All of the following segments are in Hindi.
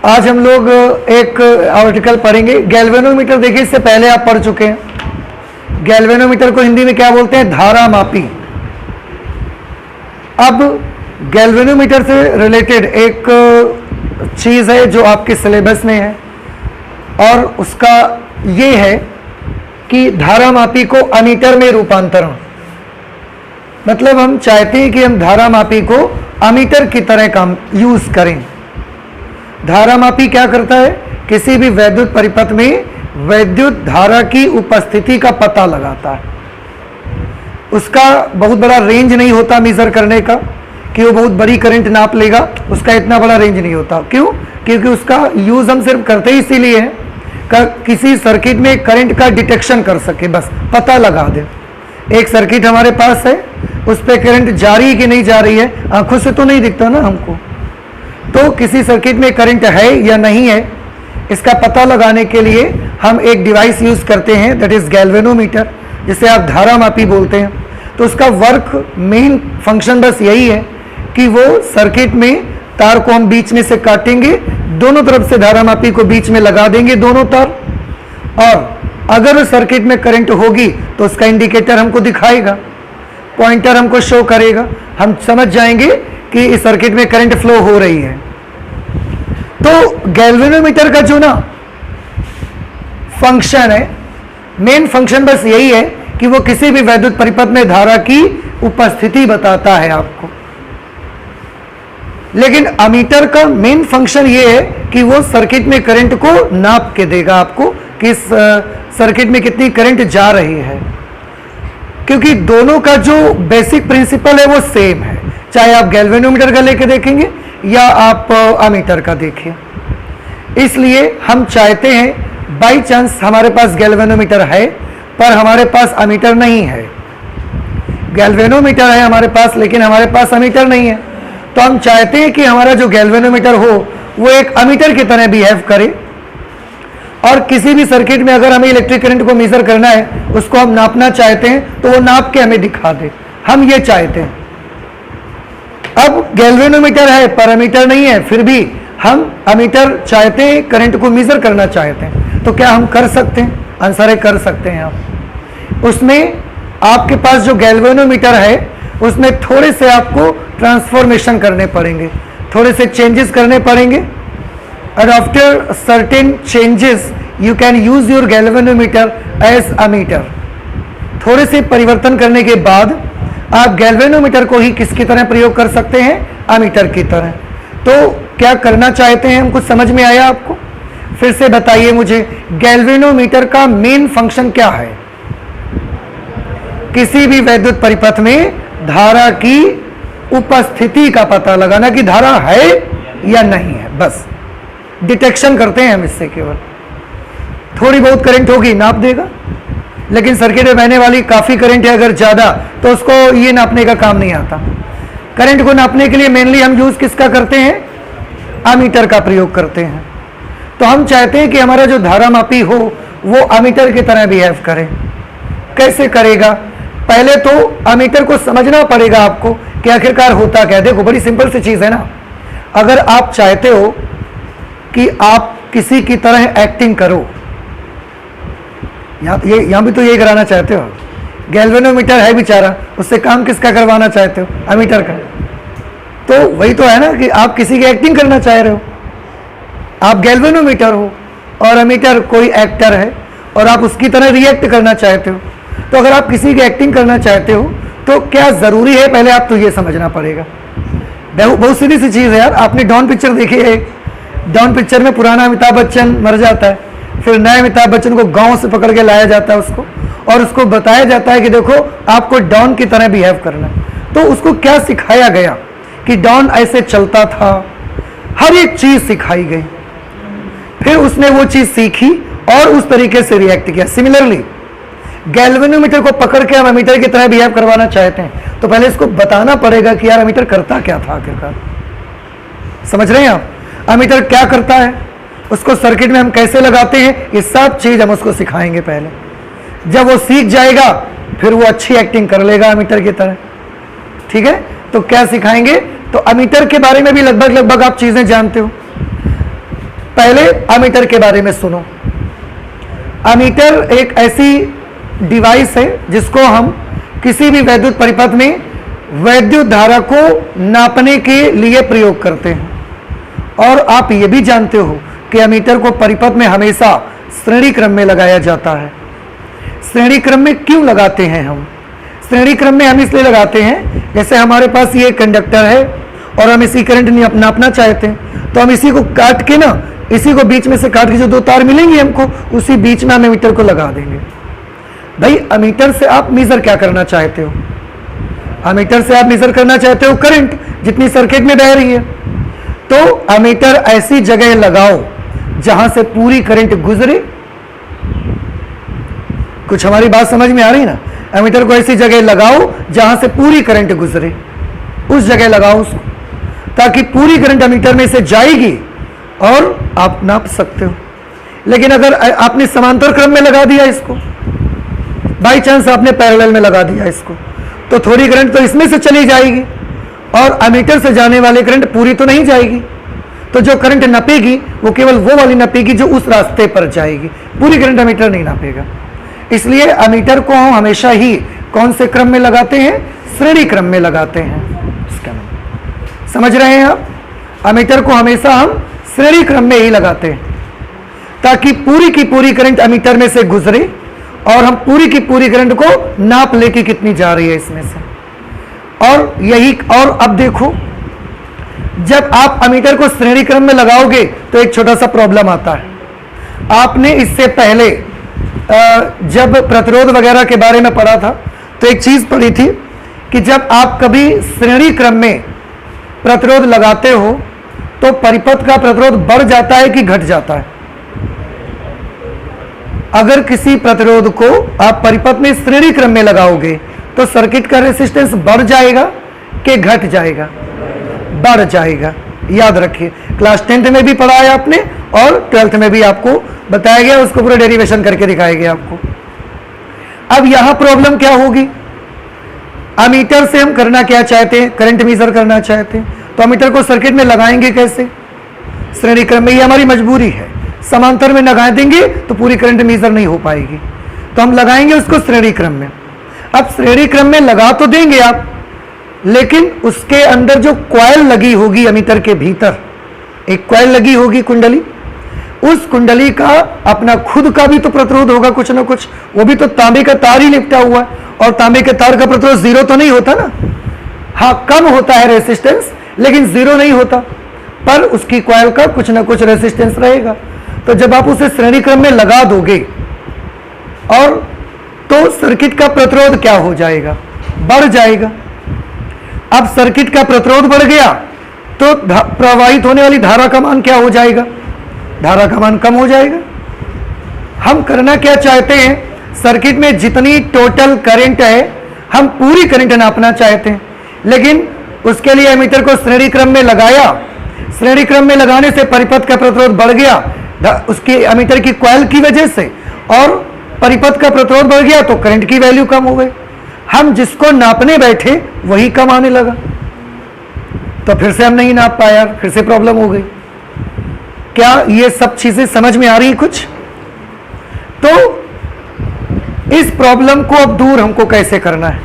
आज हम लोग एक आर्टिकल पढ़ेंगे। गैल्वेनोमीटर देखिए, इससे पहले आप पढ़ चुके हैं। गैल्वेनोमीटर को हिंदी में क्या बोलते हैं? धारा मापी। अब गैल्वेनोमीटर से रिलेटेड एक चीज है जो आपके सिलेबस में है, और उसका ये है कि धारा मापी को अमीटर में रूपांतरण। मतलब हम चाहते हैं कि हम धारा मापी को अमीटर की तरह काम यूज करें। धारा मापी क्या करता है? किसी भी वैद्युत परिपथ में वैद्युत धारा की उपस्थिति का पता लगाता है। उसका बहुत बड़ा रेंज नहीं होता मेजर करने का कि वो बहुत बड़ी करंट नाप लेगा, उसका इतना बड़ा रेंज नहीं होता। क्यों? क्योंकि उसका यूज हम सिर्फ करते ही इसीलिए है किसी सर्किट में करंट का डिटेक्शन कर सके, बस पता लगा दे। एक सर्किट हमारे पास है, उस पर करंट जा रही है कि नहीं जा रही है, आंखों से तो नहीं दिखता ना हमको। तो किसी सर्किट में करंट है या नहीं है, इसका पता लगाने के लिए हम एक डिवाइस यूज करते हैं, दैट इज गैल्वेनोमीटर, जिसे आप धारा मापी बोलते हैं। तो उसका वर्क मेन फंक्शन बस यही है कि वो सर्किट में तार को हम बीच में से काटेंगे, दोनों तरफ से धारा मापी को बीच में लगा देंगे, दोनों तार, और अगर उस सर्किट में करंट होगी तो उसका इंडिकेटर हमको दिखाएगा, पॉइंटर हमको शो करेगा, हम समझ जाएंगे कि इस सर्किट में करंट फ्लो हो रही है। तो गैल्वेनोमीटर का जो ना फंक्शन है, मेन फंक्शन बस यही है कि वो किसी भी वैद्युत परिपथ में धारा की उपस्थिति बताता है आपको। लेकिन अमीटर का मेन फंक्शन ये है कि वो सर्किट में करंट को नाप के देगा आपको कि इस सर्किट में कितनी करंट जा रही है। क्योंकि दोनों का जो बेसिक प्रिंसिपल है वो सेम है, चाहे आप गैल्वेनोमीटर का लेके देखेंगे या आप अमीटर का देखिए। इसलिए हम चाहते हैं, बाई चांस हमारे पास गैल्वेनोमीटर है पर हमारे पास अमीटर नहीं है, गैल्वेनोमीटर है हमारे पास लेकिन हमारे पास अमीटर नहीं है, तो हम चाहते हैं कि हमारा जो गैल्वेनोमीटर हो वो एक अमीटर की तरह बिहेव करे, और किसी भी सर्किट में अगर हमें इलेक्ट्रिक करंट को मेजर करना है, उसको हम नापना चाहते हैं तो वो नाप के हमें दिखा दे, हम ये चाहते हैं। अब गैल्वेनोमीटर है पर अमीटर नहीं है, फिर भी हम अमीटर चाहते हैं, करंट को मेजर करना चाहते हैं, तो क्या हम कर सकते हैं? आंसर है कर सकते हैं आप। उसमें आपके पास जो गैल्वेनोमीटर है उसमें थोड़े से आपको ट्रांसफॉर्मेशन करने पड़ेंगे, थोड़े से चेंजेस करने पड़ेंगे, and after certain changes you can use your galvanometer as ammeter। थोड़े से परिवर्तन करने के बाद आप गैल्वेनोमीटर को ही किसकी तरह प्रयोग कर सकते हैं? अमीटर की तरह। तो क्या करना चाहते हैं हम, कुछ समझ में आया आपको? फिर से बताइए मुझे, गैल्वेनोमीटर का मेन फंक्शन क्या है? किसी भी वैद्युत परिपथ में धारा की उपस्थिति का पता लगाना कि धारा है या नहीं है, बस डिटेक्शन करते हैं हम इससे। केवल थोड़ी बहुत करंट होगी नाप देगा, लेकिन सर्किट में बहने वाली काफी करंट है अगर ज्यादा, तो उसको ये नापने का काम नहीं आता। करंट को नापने के लिए मेनली हम यूज किसका करते हैं? अमीटर का प्रयोग करते हैं। तो हम चाहते हैं कि हमारा जो धारा मापी हो वो अमीटर की तरह बिहेव करे। कैसे करेगा? पहले तो अमीटर को समझना पड़ेगा आपको कि आखिरकार होता क्या है। देखो बड़ी सिंपल सी चीज है ना, अगर आप चाहते हो कि आप किसी की तरह एक्टिंग करो, यहां भी तो यही कराना चाहते हो। गैल्वेनोमीटर है बेचारा, उससे काम किसका करवाना चाहते हो? अमीटर का। तो वही तो है ना कि आप किसी की एक्टिंग करना चाह रहे हो। आप गैल्वेनोमीटर हो और अमीटर कोई एक्टर है और आप उसकी तरह रिएक्ट करना चाहते हो। तो अगर आप किसी की एक्टिंग करना चाहते हो तो क्या जरूरी है, पहले आप तो ये समझना पड़ेगा। बहुत सीधी सी चीज है यार। आपने डॉन पिक्चर देखी है? डॉन पिक्चर में पुराना अमिताभ बच्चन मर जाता है, फिर नए अमिताभ बच्चन को गांव से पकड़ के लाया जाता है उसको, और उसको बताया जाता है कि देखो आपको डॉन की तरह बिहेव करना है। तो उसको क्या सिखाया गया कि डॉन ऐसे चलता था, हर एक चीज सिखाई गई, फिर उसने वो चीज सीखी और उस तरीके से रिएक्ट किया। सिमिलरली गैल्वेनोमीटर को पकड़ के हम अमीटर की तरह बिहेव करवाना चाहते हैं, तो पहले इसको बताना पड़ेगा कि यार अमीटर करता क्या था आखिरकार। समझ रहे हैं आप? अमीटर क्या करता है, उसको सर्किट में हम कैसे लगाते हैं, ये सब चीज हम उसको सिखाएंगे पहले। जब वो सीख जाएगा फिर वो अच्छी एक्टिंग कर लेगा अमीटर की तरह। ठीक है? तो क्या सिखाएंगे? तो अमीटर के बारे में भी लगभग आप चीजें जानते हो। पहले अमीटर के बारे में सुनो। अमीटर एक ऐसी डिवाइस है जिसको हम किसी भी वैद्युत परिपथ में वैद्युत धारा को नापने के लिए प्रयोग करते हैं। और आप ये भी जानते हो कि अमीटर को परिपथ में हमेशा श्रेणी क्रम में लगाया जाता है। श्रेणी क्रम में क्यों लगाते हैं हम? श्रेणी क्रम में हम इसलिए लगाते हैं, जैसे हमारे पास ये कंडक्टर है और हम इसी करंट नापना चाहते हैं, तो हम इसी को काट के ना, इसी को बीच में से काट के जो दो तार मिलेंगे हमको, उसी बीच में हम अमीटर को लगा देंगे। भाई अमीटर से आप मेजर क्या करना चाहते हो? अमीटर से आप मेजर करना चाहते हो करंट जितनी सर्किट में बह रही है। तो अमीटर ऐसी जगह लगाओ जहां से पूरी करंट गुजरे। कुछ हमारी बात समझ में आ रही ना? अमीटर को ऐसी जगह लगाओ जहां से पूरी करंट गुजरे, उस जगह लगाओ उसको, ताकि पूरी करंट अमीटर में से जाएगी और आप नाप सकते हो। लेकिन अगर आपने समांतर क्रम में लगा दिया इसको, बाई चांस आपने पैरेलल में लगा दिया इसको, तो थोड़ी करंट तो इसमें से चली जाएगी और अमीटर से जाने वाली करंट पूरी तो नहीं जाएगी। तो जो करंट नपेगी वो केवल वो वाली नपेगी जो उस रास्ते पर जाएगी, पूरी करंट अमीटर नहीं नापेगा। इसलिए अमीटर को हम हमेशा ही कौन से क्रम में लगाते हैं? श्रेणी क्रम में लगाते हैं। समझ रहे हैं आप? अमीटर को हमेशा हम श्रेणी क्रम में ही लगाते हैं ताकि पूरी की पूरी करंट अमीटर में से गुजरे और हम पूरी की पूरी करंट को नाप ले कि कितनी जा रही है इसमें से। और यही, और अब देखो, जब आप अमीटर को श्रेणी क्रम में लगाओगे तो एक छोटा सा प्रॉब्लम आता है। आपने इससे पहले जब प्रतिरोध वगैरह के बारे में पढ़ा था तो एक चीज पढ़ी थी कि जब आप कभी श्रेणी क्रम में प्रतिरोध लगाते हो तो परिपथ का प्रतिरोध बढ़ जाता है कि घट जाता है? अगर किसी प्रतिरोध को आप परिपथ में श्रेणी क्रम में लगाओगे तो सर्किट का रेसिस्टेंस बढ़ जाएगा कि घट जाएगा? बढ़ जाएगा। याद रखिए, क्लास 10th में भी पढ़ा है आपने और 12th में भी आपको बताया गया, उसको पूरा डेरिवेशन करके दिखाया गया आपको। अब यहां प्रॉब्लम क्या होगी? अमीटर से हम करना क्या चाहते हैं? करंट मेजर करना चाहते हैं, तो अमीटर को सर्किट में लगाएंगे कैसे? श्रेणी क्रम में, ये हमारी मजबूरी है। समांतर में लगा देंगे तो पूरी करंट मेजर नहीं हो पाएगी, तो हम लगाएंगे उसको श्रेणी क्रम में। अब श्रेणी क्रम में लगा तो देंगे आप, लेकिन उसके अंदर जो कॉइल लगी होगी अमीटर के भीतर, एक कॉइल लगी होगी कुंडली, उस कुंडली का अपना खुद का भी तो प्रतिरोध होगा कुछ ना कुछ। वो भी तो तांबे का तार ही लिपटा हुआ है और तांबे के तार का प्रतिरोध जीरो तो नहीं होता ना। हाँ, कम होता है रेसिस्टेंस, लेकिन जीरो नहीं होता, पर उसकी कॉइल का कुछ ना कुछ रेसिस्टेंस रहेगा। तो जब आप उसे श्रेणी क्रम में लगा दोगे और तो सर्किट का प्रतिरोध क्या हो जाएगा? बढ़ जाएगा। अब सर्किट का प्रतिरोध बढ़ गया तो प्रवाहित होने वाली धारा का मान क्या हो जाएगा? धारा का मान कम हो जाएगा। हम करना क्या चाहते हैं? सर्किट में जितनी टोटल करंट है हम पूरी करंट नापना चाहते हैं, लेकिन उसके लिए एमीटर को श्रेणी क्रम में लगाया। श्रेणी क्रम में लगाने से परिपथ का प्रतिरोध बढ़ गया उसकी एमीटर की कॉइल की वजह से, और परिपथ का प्रतिरोध बढ़ गया तो करंट की वैल्यू कम हो गई। हम जिसको नापने बैठे वही कम आने लगा, तो फिर से हम नहीं नाप पाया, फिर से प्रॉब्लम हो गई। क्या ये सब चीजें समझ में आ रही है कुछ? तो इस प्रॉब्लम को अब दूर हमको कैसे करना है?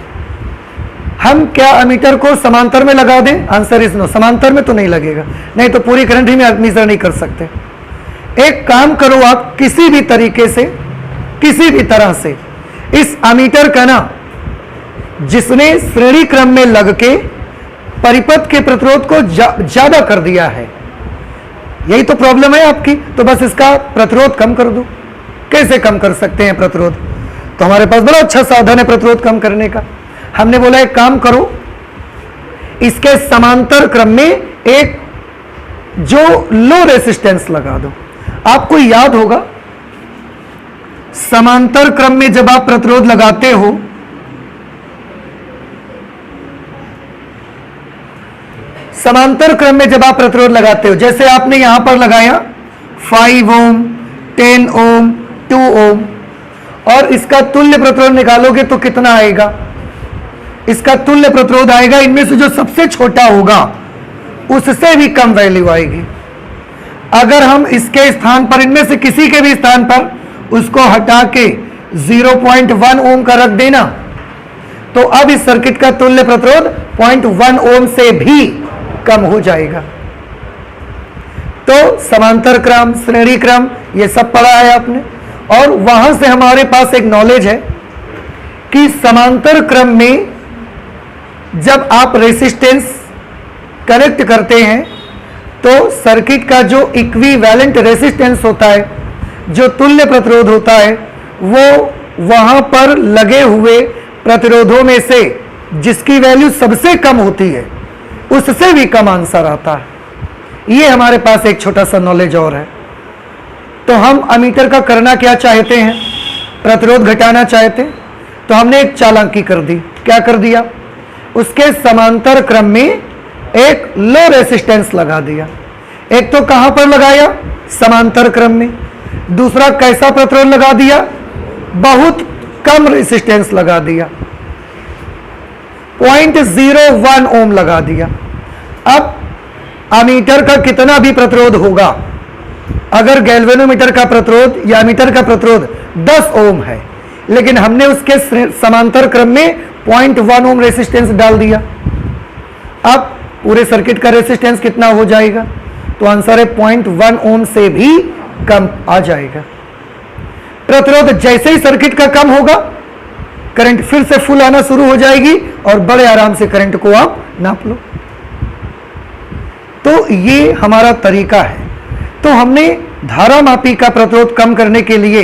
हम क्या अमीटर को समांतर में लगा दें? आंसर इज नो, समांतर में तो नहीं लगेगा, नहीं तो पूरी करंट ही में मेजर नहीं कर सकते। एक काम करो, आप किसी भी तरीके से, किसी भी तरह से इस अमीटर का ना, जिसने श्रेणी क्रम में लग के परिपथ के प्रतिरोध को ज्यादा कर दिया है, यही तो प्रॉब्लम है आपकी, तो बस इसका प्रतिरोध कम कर दो। कैसे कम कर सकते हैं प्रतिरोध? तो हमारे पास बड़ा अच्छा साधन है प्रतिरोध कम करने का। हमने बोला एक काम करो, इसके समांतर क्रम में एक जो लो रेसिस्टेंस लगा दो। आपको याद होगा समांतर क्रम में जब आप प्रतिरोध लगाते हो समांतर क्रम में जब आप प्रतिरोध लगाते हो, जैसे आपने यहां पर लगाया 5 ओम, 10 ओम, 2 ओम, और इसका तुल्य प्रतिरोध निकालोगे तो कितना आएगा? इसका तुल्य प्रतिरोध आएगा, इनमें से जो सबसे छोटा होगा उससे भी कम वैल्यू आएगी। अगर हम इसके स्थान पर, इनमें से किसी के भी स्थान पर उसको हटा के 0.1 ओम का रख देना, तो अब इस सर्किट का तुल्य प्रतिरोध 0.1 ओम से भी कम हो जाएगा। तो समांतर क्रम, श्रेणी क्रम, ये सब पढ़ा है आपने, और वहां से हमारे पास एक नॉलेज है कि समांतर क्रम में जब आप रेसिस्टेंस कनेक्ट करते हैं तो सर्किट का जो इक्विवेलेंट रेसिस्टेंस होता है, जो तुल्य प्रतिरोध होता है, वो वहां पर लगे हुए प्रतिरोधों में से जिसकी वैल्यू सबसे कम होती है उससे भी कम आंसर आता है। ये हमारे पास एक छोटा सा नॉलेज और है। तो हम अमीटर का करना क्या चाहते हैं, प्रतिरोध घटाना चाहते हैं, तो हमने एक चालाकी कर दी। क्या कर दिया, उसके समांतर क्रम में एक लो रेसिस्टेंस लगा दिया। एक तो कहां पर लगाया, समांतर क्रम में। दूसरा कैसा प्रतिरोध लगा दिया, बहुत कम रेसिस्टेंस लगा दिया, 0.01 ओम लगा दिया। अब अमीटर का कितना भी प्रतिरोध होगा, अगर गैल्वेनोमीटर का प्रतिरोध या अमीटर का प्रतिरोध 10 ओम है, लेकिन हमने उसके समांतर क्रम में 0.1 ओम रेसिस्टेंस डाल दिया, अब पूरे सर्किट का रेसिस्टेंस कितना हो जाएगा, तो आंसर है 0.1 ओम से भी कम आ जाएगा। प्रतिरोध जैसे ही सर्किट का कम होगा, करंट फिर से फुल आना शुरू हो जाएगी और बड़े आराम से करंट को आप नाप लो। तो ये हमारा तरीका है। तो हमने धारा मापी का प्रतिरोध कम करने के लिए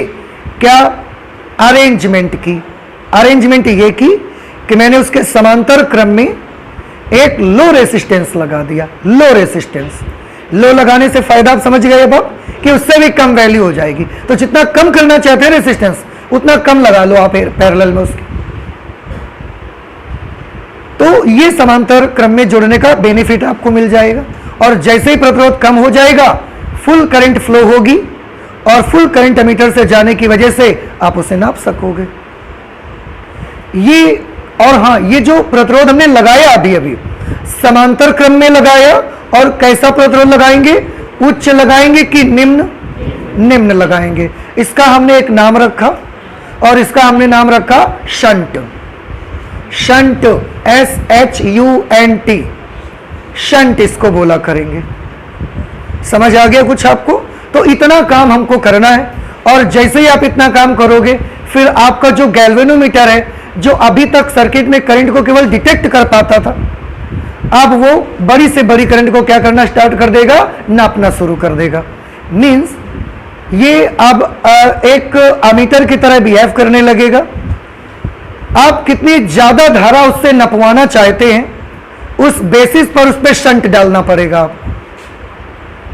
क्या अरेंजमेंट की, अरेंजमेंट ये की कि मैंने उसके समांतर क्रम में एक लो रेसिस्टेंस लगा दिया। लो रेसिस्टेंस, लो लगाने से फायदा आप समझ गए अब कि उससे भी कम वैल्यू हो जाएगी। तो जितना कम करना चाहते हैं रेसिस्टेंस, उतना कम लगा लो आप पैरेलल में उसके। तो ये समांतर क्रम में जोड़ने का बेनिफिट आपको मिल जाएगा, और जैसे ही प्रतिरोध कम हो जाएगा फुल करंट फ्लो होगी, और फुल करंट एमीटर से जाने की वजह से आप उसे नाप सकोगे। ये, और हाँ, ये जो प्रतिरोध हमने लगाया अभी अभी समांतर क्रम में लगाया, और कैसा प्रतिरोध लगाएंगे, उच्च लगाएंगे कि निम्न, निम्न लगाएंगे। इसका हमने एक नाम रखा, और इसका हमने नाम रखा शंट। शंट, SHUNT, शंट इसको बोला करेंगे। समझ आ गया कुछ आपको? तो इतना काम हमको करना है, और जैसे ही आप इतना काम करोगे फिर आपका जो गैल्वेनोमीटर है, जो अभी तक सर्किट में करंट को केवल डिटेक्ट कर पाता था, अब वो बड़ी से बड़ी करंट को क्या करना स्टार्ट कर देगा, नापना शुरू कर देगा। मींस ये अब एक अमीटर की तरह बिहेव करने लगेगा। आप कितनी ज्यादा धारा उससे नपवाना चाहते हैं, उस बेसिस पर उस पर शंट डालना पड़ेगा। आप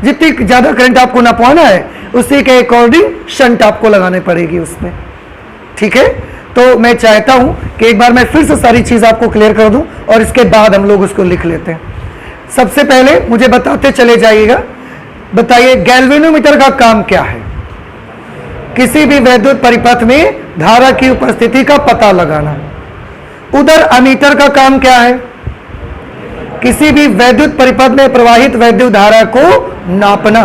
जितनी ज्यादा करंट आपको नपवाना है, उसी के अकॉर्डिंग शंट आपको लगाने पड़ेगी उसमें। ठीक है, तो मैं चाहता हूं कि एक बार मैं फिर से सारी चीज आपको क्लियर कर दूं, और इसके बाद हम लोग उसको लिख लेते हैं। सबसे पहले मुझे बताते चले जाइएगा। बताइए, गैल्वेनोमीटर का काम क्या है? किसी भी वैद्युत परिपथ में धारा की उपस्थिति का पता लगाना। उधर अमीटर का काम क्या है? किसी भी वैद्युत परिपथ में प्रवाहित वैद्युत धारा को नापना।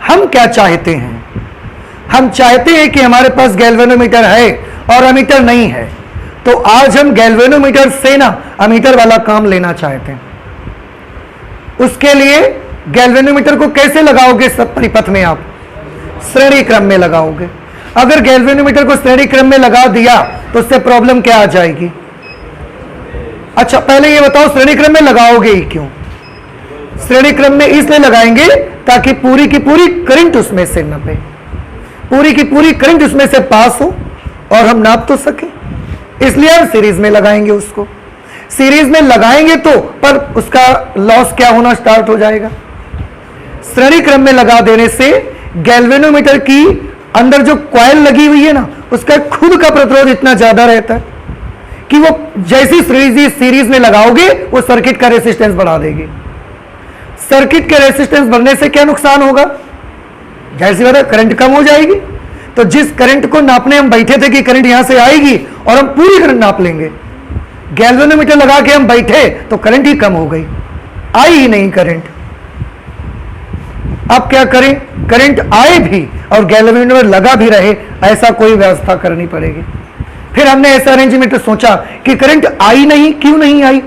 हम क्या चाहते हैं? हम चाहते हैं कि हमारे पास गैल्वेनोमीटर है और अमीटर नहीं है, तो आज हम गैल्वेनोमीटर से ना अमीटर वाला काम लेना चाहते हैं। उसके लिए गैल्वेनोमीटर को कैसे लगाओगे सब परिपथ में? आप श्रेणी क्रम में लगाओगे। अगर गैल्वेनोमीटर को श्रेणी क्रम में लगा दिया तो उससे प्रॉब्लम क्या आ जाएगी? अच्छा, पहले ये बताओ, श्रेणी क्रम में लगाओगे ही क्यों? श्रेणी क्रम में इसलिए लगाएंगे ताकि पूरी की पूरी करंट उसमें से नपे, पूरी की पूरी करंट उसमें से पास हो और हम नाप तो सके, इसलिए हम सीरीज में लगाएंगे उसको। सीरीज में लगाएंगे तो पर उसका लॉस क्या होना स्टार्ट हो जाएगा। श्रेणी क्रम में लगा देने से गैल्वेनोमीटर की अंदर जो कॉइल लगी हुई है ना, उसका खुद का प्रतिरोध इतना ज्यादा रहता है कि वो जैसी सीरीज में लगाओगे वो सर्किट का रेसिस्टेंस बढ़ा देगी। सर्किट के रेसिस्टेंस बढ़ने से क्या नुकसान होगा? जाहिर सी बात है, करंट कम हो जाएगी। तो जिस करंट को नापने हम बैठे थे कि करंट यहां से आएगी और हम पूरी करंट नाप लेंगे, गैल्वेनोमीटर लगा के हम बैठे तो करंट ही कम हो गई, आई ही नहीं करंट। आप क्या करें, करंट आए भी और गैल्वेनोमीटर लगा भी रहे, ऐसा कोई व्यवस्था करनी पड़ेगी। फिर हमने ऐसा अरेंजमेंट सोचा कि करंट आई नहीं, क्यों नहीं आई,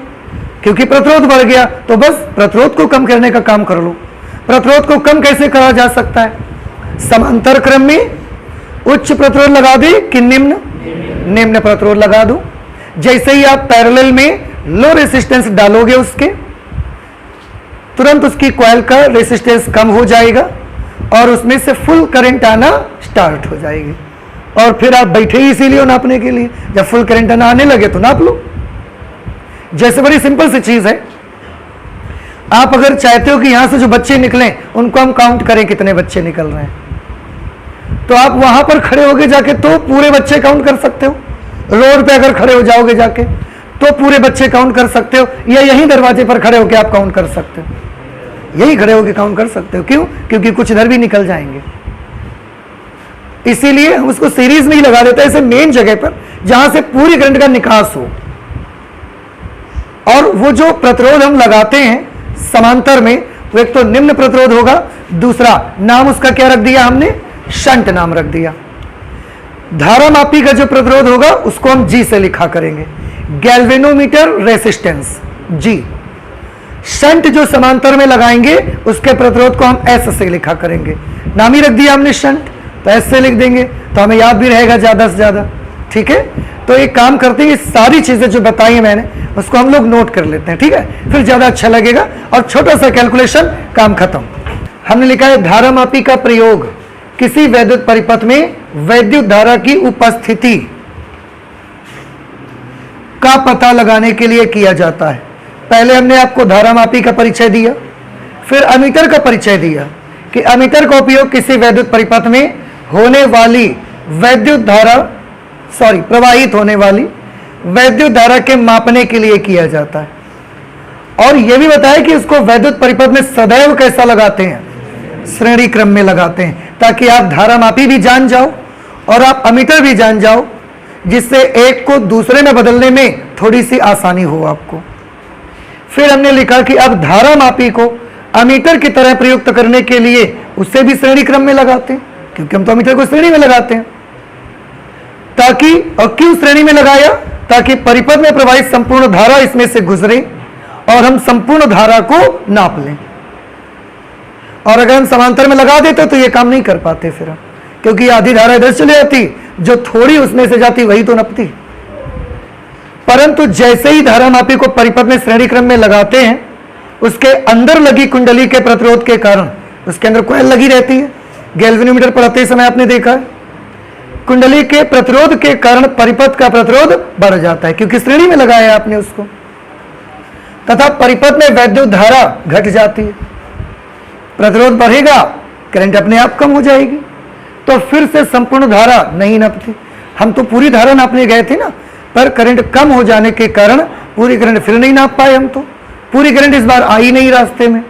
क्योंकि प्रतिरोध बढ़ गया, तो बस प्रतिरोध को कम करने का काम कर लो। प्रतिरोध को कम कैसे करा जा सकता है, समांतर क्रम में उच्च प्रतिरोध लगा दे कि निम्न प्रतिरोध लगा दो। जैसे ही आप पैरेलल में लो रेसिस्टेंस डालोगे, उसके तुरंत उसकी कॉइल का रेसिस्टेंस कम हो जाएगा और उसमें से फुल करंट आना स्टार्ट हो जाएगी। और फिर आप बैठे ही इसीलिए नापने के लिए, जब फुल करंट आने लगे तो नाप लो। जैसे बड़ी सिंपल सी चीज है, आप अगर चाहते हो कि यहां से जो बच्चे निकलें उनको हम काउंट करें कितने बच्चे निकल रहे हैं, तो आप वहां पर खड़े होगे जाके तो पूरे बच्चे काउंट कर सकते हो। रोड पे अगर खड़े हो जाओगे जाके तो पूरे बच्चे काउंट कर सकते हो, या यहीं दरवाजे पर खड़े होकर आप काउंट कर सकते हो, यही खड़े होकर काउंट कर सकते हो। क्यों? क्योंकि कुछ इधर भी निकल जाएंगे, इसीलिए हम उसको सीरीज में ही लगा देते हैं, ऐसे मेन जगह पर जहां से पूरी करंट का निकास हो। और वो जो प्रतिरोध हम लगाते हैं समांतर में, वो एक तो निम्न प्रतिरोध होगा, दूसरा नाम उसका क्या रख दिया हमने, शंट नाम रख दिया। धारामापी का जो प्रतिरोध होगा उसको हम जी से लिखा करेंगे, गैल्वेनोमीटर रेसिस्टेंस जी। शंट जो समांतर में लगाएंगे उसके प्रतिरोध को हम एस से लिखा करेंगे, नाम ही रख दिया हमने शंट, तो एस से लिख देंगे तो हमें याद भी रहेगा ज्यादा से ज्यादा। ठीक है, तो एक काम करते हैं, ये सारी चीजें जो बताई है मैंने उसको हम लोग नोट कर लेते हैं, ठीक है, फिर ज्यादा अच्छा लगेगा और छोटा सा कैलकुलेशन, काम खत्म। हमने लिखा है धारामापी का प्रयोग किसी वैद्युत परिपथ में वैद्युत धारा की उपस्थिति का पता लगाने के लिए किया जाता है। पहले हमने आपको धारामापी का परिचय दिया, फिर अमीटर का परिचय दिया कि अमीटर का उपयोग किसी वैद्युत परिपथ में होने वाली वैद्युत धारा प्रवाहित होने वाली वैद्युत धारा के मापने के लिए किया जाता है। और यह भी बताया कि उसको वैद्युत परिपथ में सदैव कैसा लगाते हैं, श्रेणी क्रम में लगाते हैं, ताकि आप धारामापी भी जान जाओ और आप अमीटर भी जान जाओ, जिससे एक को दूसरे में बदलने में थोड़ी सी आसानी हो आपको। फिर हमने लिखा कि अब धारामापी को अमीटर की तरह प्रयुक्त करने के लिए उससे भी श्रेणी क्रम में लगाते हैं, क्योंकि हम तो अमीटर को श्रेणी में लगाते हैं, ताकि, और क्यों श्रेणी में लगाया, ताकि परिपथ में प्रवाहित संपूर्ण धारा इसमें से गुजरे और हम संपूर्ण धारा को नाप लें। और अगर हम समांतर में लगा देते तो ये काम नहीं कर पाते फिर, क्योंकि आधी धारा इधर चली जाती, जो थोड़ी उसमें से जाती वही तो नपती। परंतु जैसे ही धारामापी को परिपथ में श्रेणी क्रम में लगाते हैं, उसके अंदर लगी कुंडली के प्रतिरोध के कारण उसके अंदर कॉइल लगी रहती है। गैल्वेनोमीटर पढ़ते समय आपने देखा है, कुंडली के प्रतिरोध के कारण परिपथ का प्रतिरोध बढ़ जाता है, क्योंकि श्रेणी में लगाया आपने उसको, तथा परिपथ में वैद्युत धारा घट जाती है। प्रतिरोध बढ़ेगा, करंट अपने आप कम हो जाएगी, तो फिर से संपूर्ण धारा नहीं नापती। हम तो पूरी धारा नापने गए थे ना, पर करंट कम हो जाने के कारण पूरी करंट फिर नहीं नाप पाए हम, तो पूरी करंट इस बार आई नहीं रास्ते में।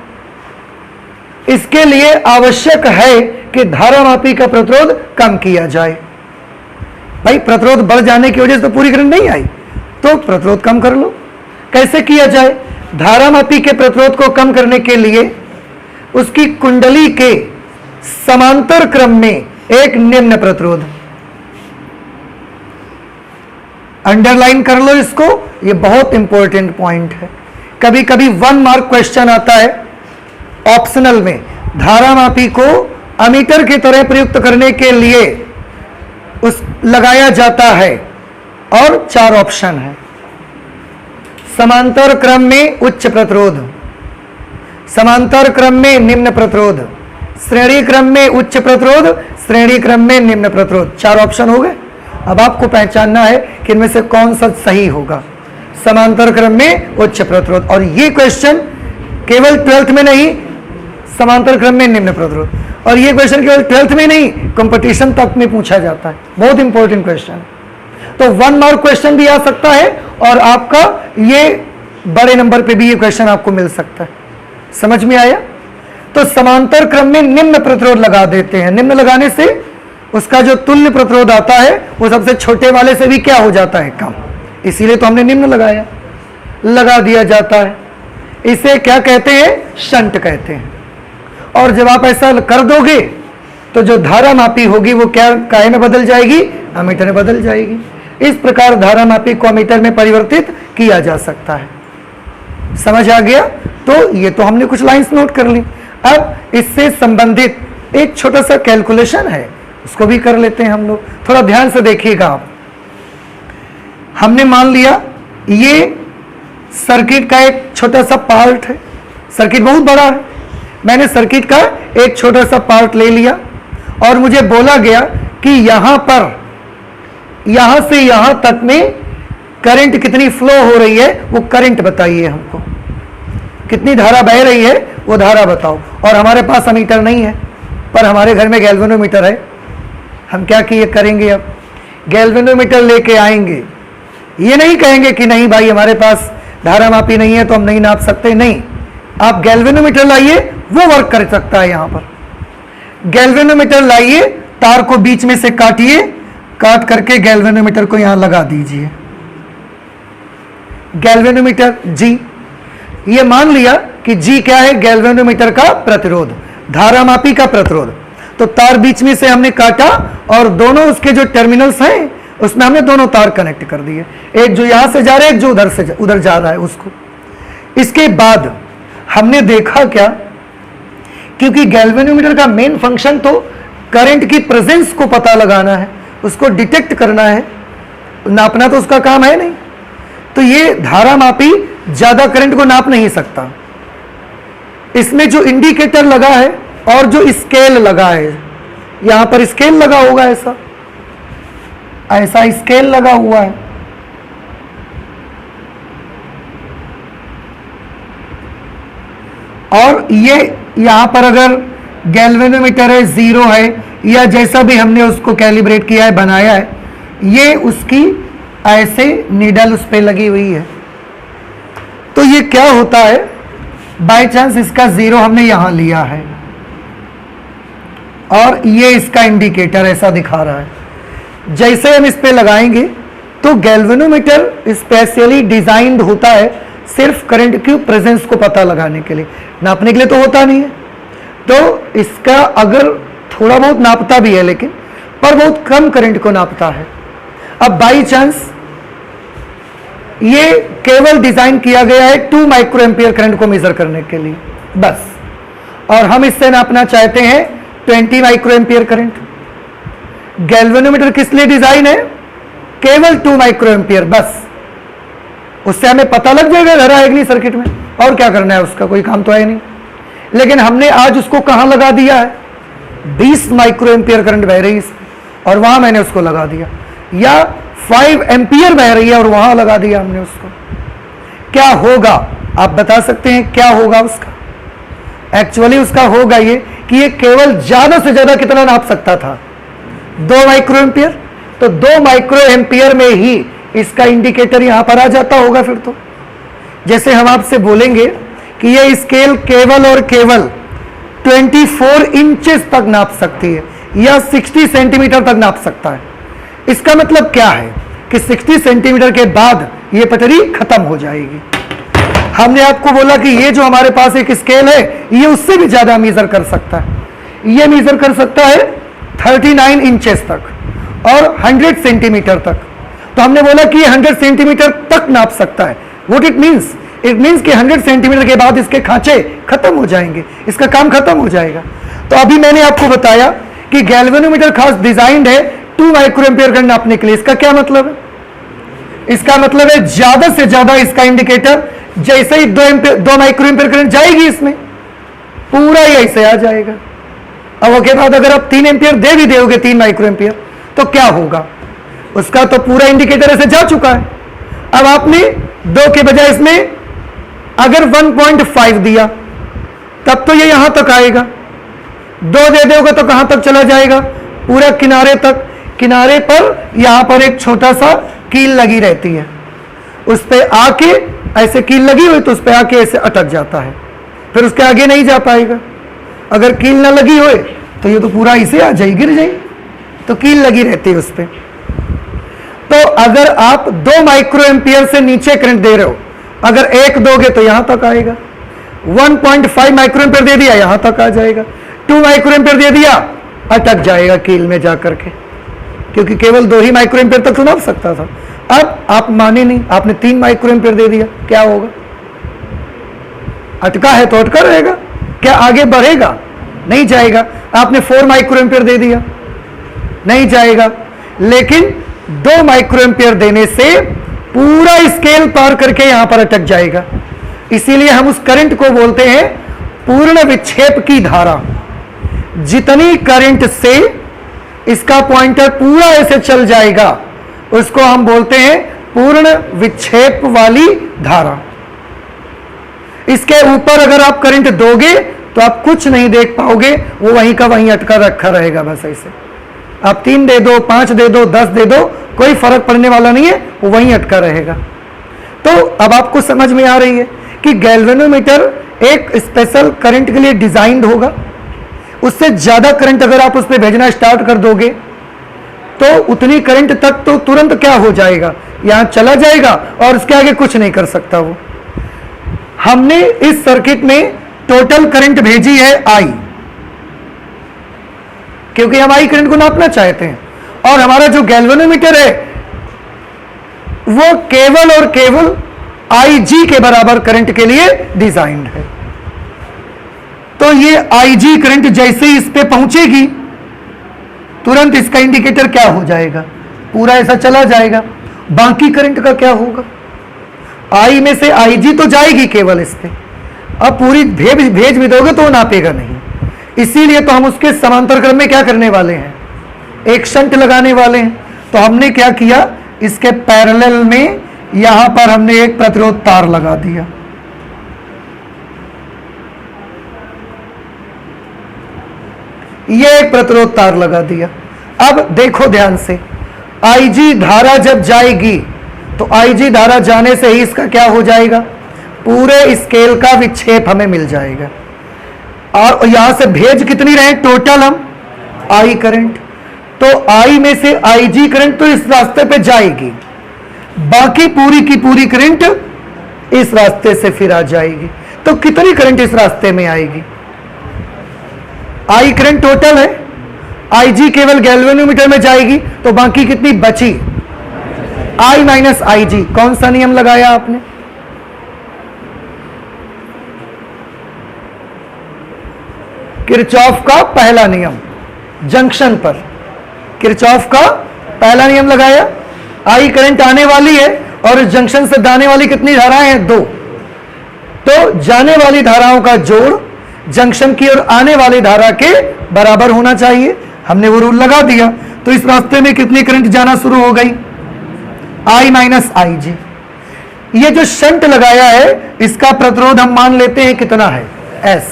इसके लिए आवश्यक है कि धारामापी का प्रतिरोध कम किया जाए। भाई प्रतिरोध बढ़ जाने की वजह से तो पूरी करंट नहीं आई, तो प्रतिरोध कम कर लो। कैसे किया जाए? धारामापी के प्रतिरोध को कम करने के लिए उसकी कुंडली के समांतर क्रम में एक निम्न प्रतिरोध, अंडरलाइन कर लो इसको, ये बहुत इंपॉर्टेंट पॉइंट है। कभी कभी 1 मार्क क्वेश्चन आता है ऑप्शनल में, धारामापी को अमीटर की तरह प्रयुक्त करने के लिए उस लगाया जाता है, और 4 ऑप्शन है। समांतर क्रम में उच्च प्रतिरोध, समांतर क्रम में निम्न प्रतिरोध, श्रेणी क्रम में उच्च प्रतिरोध, श्रेणी क्रम में निम्न प्रतिरोध। 4 ऑप्शन हो गए। अब आपको पहचानना है कि इनमें से कौन सा सही होगा। समांतर क्रम में उच्च प्रतिरोध, और ये क्वेश्चन केवल 12th में नहीं, समांतर क्रम में निम्न प्रतिरोध, और ये क्वेश्चन केवल 12th में नहीं, कंपटीशन तक में पूछा जाता है। बहुत इंपॉर्टेंट क्वेश्चन। तो 1 मार्क क्वेश्चन भी आ सकता है, और आपका ये बड़े नंबर पे भी ये क्वेश्चन आपको मिल सकता है। समझ में आया? तो समांतर क्रम में निम्न प्रतिरोध लगा देते हैं। निम्न लगाने से उसका जो तुल्य प्रतिरोध आता है वो सबसे छोटे वाले से भी क्या हो जाता है, कम। इसीलिए तो हमने निम्न लगाया, लगा दिया जाता है। इसे क्या कहते हैं? शंट कहते हैं। और जब आप ऐसा कर दोगे तो जो धारा मापी होगी वो क्या काहे में बदल जाएगी, अमीटर में बदल जाएगी। इस प्रकार धारा मापी को अमीटर में परिवर्तित किया जा सकता है। समझ आ गया? तो ये तो हमने कुछ लाइंस नोट कर ली। अब इससे संबंधित एक छोटा सा कैलकुलेशन है, उसको भी कर लेते हैं हम लोग। थोड़ा ध्यान से देखिएगा आप। हमने मान लिया ये सर्किट का एक छोटा सा पार्ट है, सर्किट बहुत बड़ा है, मैंने सर्किट का एक छोटा सा पार्ट ले लिया और मुझे बोला गया कि यहां पर, यहां से यहां तक में करंट कितनी फ्लो हो रही है, वो करंट बताइए हमको, कितनी धारा बह रही है वो धारा बताओ। और हमारे पास अमीटर नहीं है, पर हमारे घर में गैल्वेनोमीटर है। हम क्या किए करेंगे, अब गैल्वेनोमीटर लेके आएंगे। ये नहीं कहेंगे कि नहीं भाई हमारे पास धारा मापी नहीं है तो हम नहीं नाप सकते, नहीं, आप गैल्वेनोमीटर लाइए, वो वर्क कर सकता है। यहां पर गैल्वेनोमीटर लाइए, तार को बीच में से काटिए, काट करके गैल्वेनोमीटर को यहां लगा दीजिए। गैल्वेनोमीटर जी, ये मान लिया कि जी क्या है, गैल्वेनोमीटर का प्रतिरोध, धारा मापी का प्रतिरोध। तो तार बीच में से हमने काटा और दोनों उसके जो टर्मिनल्स हैं उसमें हमने दोनों तार कनेक्ट कर दिए, एक जो यहां से जा रहा है, एक जो उधर जा रहा है उसको। इसके बाद हमने देखा क्या, क्योंकि गैल्वेनोमीटर का मेन फंक्शन तो करंट की प्रेजेंस को पता लगाना है, उसको डिटेक्ट करना है, नापना तो उसका काम है नहीं। तो ये धारा मापी ज्यादा करंट को नाप नहीं सकता। इसमें जो इंडिकेटर लगा है और जो स्केल लगा है, यहां पर स्केल लगा होगा, ऐसा ऐसा स्केल लगा हुआ है। और ये यहां पर अगर गैल्वेनोमीटर है, जीरो है, या जैसा भी हमने उसको कैलिब्रेट किया है, बनाया है, ये उसकी ऐसे नीडल उस पर लगी हुई है। तो ये क्या होता है, बाय चांस इसका जीरो हमने यहां लिया है और ये इसका इंडिकेटर ऐसा दिखा रहा है। जैसे हम इस पे लगाएंगे तो गैल्वेनोमीटर स्पेशली डिजाइंड होता है सिर्फ करंट की प्रेजेंस को पता लगाने के लिए, नापने के लिए तो होता नहीं है। तो इसका अगर थोड़ा बहुत नापता भी है, लेकिन पर बहुत कम करंट को नापता है। अब बाई चांस ये केवल डिजाइन किया गया है 2 माइक्रो एम्पियर करंट को मेजर करने के लिए बस, और हम इससे नापना चाहते हैं 20 माइक्रो एम्पियर करंट। गैल्वेनोमीटर किस लिए डिजाइन है, केवल 2 माइक्रो एम्पियर बस, उससे हमें पता लग जाएगा धारा है कि नहीं सर्किट में, और क्या करना है, उसका कोई काम तो है नहीं। लेकिन हमने आज उसको कहां लगा दिया है, 20 माइक्रो एम्पियर करंट बह रही है और वहां मैंने उसको लगा दिया, या 5 एम्पियर बह रही है और वहां लगा दिया हमने उसको। क्या होगा आप बता सकते हैं, क्या होगा उसका? एक्चुअली उसका होगा ये कि ये केवल ज्यादा से ज्यादा कितना नाप सकता था, 2 माइक्रो एम्पियर। तो 2 माइक्रो एम्पियर में ही इसका इंडिकेटर यहां पर आ जाता होगा। फिर तो जैसे हम आपसे बोलेंगे कि ये स्केल केवल और केवल 24 इंचेस तक नाप सकती है या 60 सेंटीमीटर तक नाप सकता है। इसका मतलब क्या है कि 60 सेंटीमीटर के बाद ये पटरी खत्म हो जाएगी। हमने आपको बोला कि ये जो हमारे पास एक स्केल है ये उससे भी ज्यादा मेजर कर सकता है, ये मेजर कर सकता है 39 इंचेस तक और 100 सेंटीमीटर तक। तो हमने बोला कि ये 100 सेंटीमीटर तक नाप सकता है। What it means? It means कि 100 सेंटीमीटर के बाद इसके खांचे खत्म हो जाएंगे, इसका काम खत्म हो जाएगा। तो अभी मैंने आपको बताया कि गैल्वेनोमीटर खास डिजाइंड है 2 माइक्रो एम्पियर करंट नापने के लिए। इसका क्या मतलब है? इसका मतलब है ज्यादा से ज्यादा इसका इंडिकेटर जैसे ही 2 माइक्रो एम्पियर करंट जाएगी इसमें, पूरा ही ऐसे आ जाएगा। अब उसके बाद अगर आप 3 एम्पियर दे भी दोगे, 3 माइक्रो एम्पियर, तो क्या होगा? उसका तो पूरा इंडिकेटर ऐसे जा चुका है। अब आपने 2 के बजाय इसमें अगर 1.5 दिया तब तो ये यहां तक आएगा, 2 दे दोगे तो कहां तक चला जाएगा? पूरा किनारे तक। किनारे पर यहां पर एक छोटा सा कील लगी रहती है, उस पर आके ऐसे कील लगी हुई तो उस पर आके ऐसे अटक जाता है, फिर उसके आगे नहीं जा पाएगा। अगर कील ना लगी होए तो ये तो पूरा इसे आ जाए, गिर जाए। तो कील लगी रहती है उस पर। तो अगर आप 2 माइक्रो एम्पियर से नीचे करंट दे रहे हो, अगर 1 दोगे तो यहां तक आएगा, 1.5 माइक्रोएम्पियर दे दिया, यहां तक आ जाएगा। 2 माइक्रोएम्पियर दे दिया, अटक जाएगा कील में जाकर के, क्योंकि केवल 2 ही माइक्रोएम्पियर तक तो नाप सकता था। अब आप माने नहीं, आपने 3 माइक्रोएम्पियर दे दिया, क्या होगा? अटका है तो अटका रहेगा, क्या आगे बढ़ेगा? नहीं जाएगा। आपने 4 माइक्रोएम्पियर दे दिया, नहीं जाएगा। लेकिन 2 माइक्रोएम्पियर देने से पूरा स्केल पार करके यहां पर अटक जाएगा। इसीलिए हम उस करंट को बोलते हैं पूर्ण विक्षेप की धारा। जितनी करंट से इसका पॉइंटर पूरा ऐसे चल जाएगा, उसको हम बोलते हैं पूर्ण विक्षेप वाली धारा। इसके ऊपर अगर आप करंट दोगे तो आप कुछ नहीं देख पाओगे, वो वहीं का वहीं अटका रखा रहेगा। बस ऐसे आप 3 दे दो, 5 दे दो, 10 दे दो, कोई फर्क पड़ने वाला नहीं है, वो वहीं अटका रहेगा। तो अब आपको समझ में आ रही है कि गैल्वेनोमीटर एक स्पेशल करंट के लिए डिजाइंड होगा। उससे ज्यादा करंट अगर आप उस पर भेजना स्टार्ट कर दोगे तो उतनी करंट तक तो तुरंत क्या हो जाएगा, यहां चला जाएगा और उसके आगे कुछ नहीं कर सकता वो। हमने इस सर्किट में टोटल करंट भेजी है I, क्योंकि हम I करंट को नापना चाहते हैं, और हमारा जो गैल्वेनोमीटर है वो केवल और केवल IG के बराबर करंट के लिए डिजाइंड है। तो ये IG करंट जैसे ही इस पे पहुंचेगी तुरंत इसका इंडिकेटर क्या हो जाएगा, पूरा ऐसा चला जाएगा। बाकी करंट का क्या होगा? I में से IG तो जाएगी केवल इस पे, अब पूरी भेज भी दोगे तो वो नापेगा नहीं। इसीलिए तो हम उसके समांतर क्रम में क्या करने वाले हैं, एक शंट लगाने वाले हैं। तो हमने क्या किया, इसके पैरेलल में यहां पर हमने एक प्रतिरोध तार लगा दिया। ये एक प्रतिरोध तार लगा दिया। अब देखो ध्यान से, IG धारा जब जाएगी तो IG धारा जाने से ही इसका क्या हो जाएगा, पूरे स्केल का विक्षेप हमें मिल जाएगा। और यहां से भेज कितनी रहे टोटल हम, I करंट। तो I में से IG करंट तो इस रास्ते पे जाएगी, बाकी पूरी की पूरी करंट इस रास्ते से फिर आ जाएगी। तो कितनी करंट इस रास्ते में आएगी? I करंट टोटल है, IG केवल गैल्वेनोमीटर में जाएगी, तो बाकी कितनी बची? I minus IG। कौन सा नियम लगाया आपने? किरचॉफ का पहला नियम। जंक्शन पर किरचॉफ का पहला नियम लगाया। I करंट आने वाली है और इस जंक्शन से जाने वाली कितनी धाराएं हैं? 2। तो जाने वाली धाराओं का जोड़ जंक्शन की ओर आने वाली धारा के बराबर होना चाहिए। हमने वो रूल लगा दिया, तो इस रास्ते में कितनी करंट जाना शुरू हो गई? I minus IG। ये जो शंट लगाया है इसका प्रतिरोध हम मान लेते हैं कितना है, S,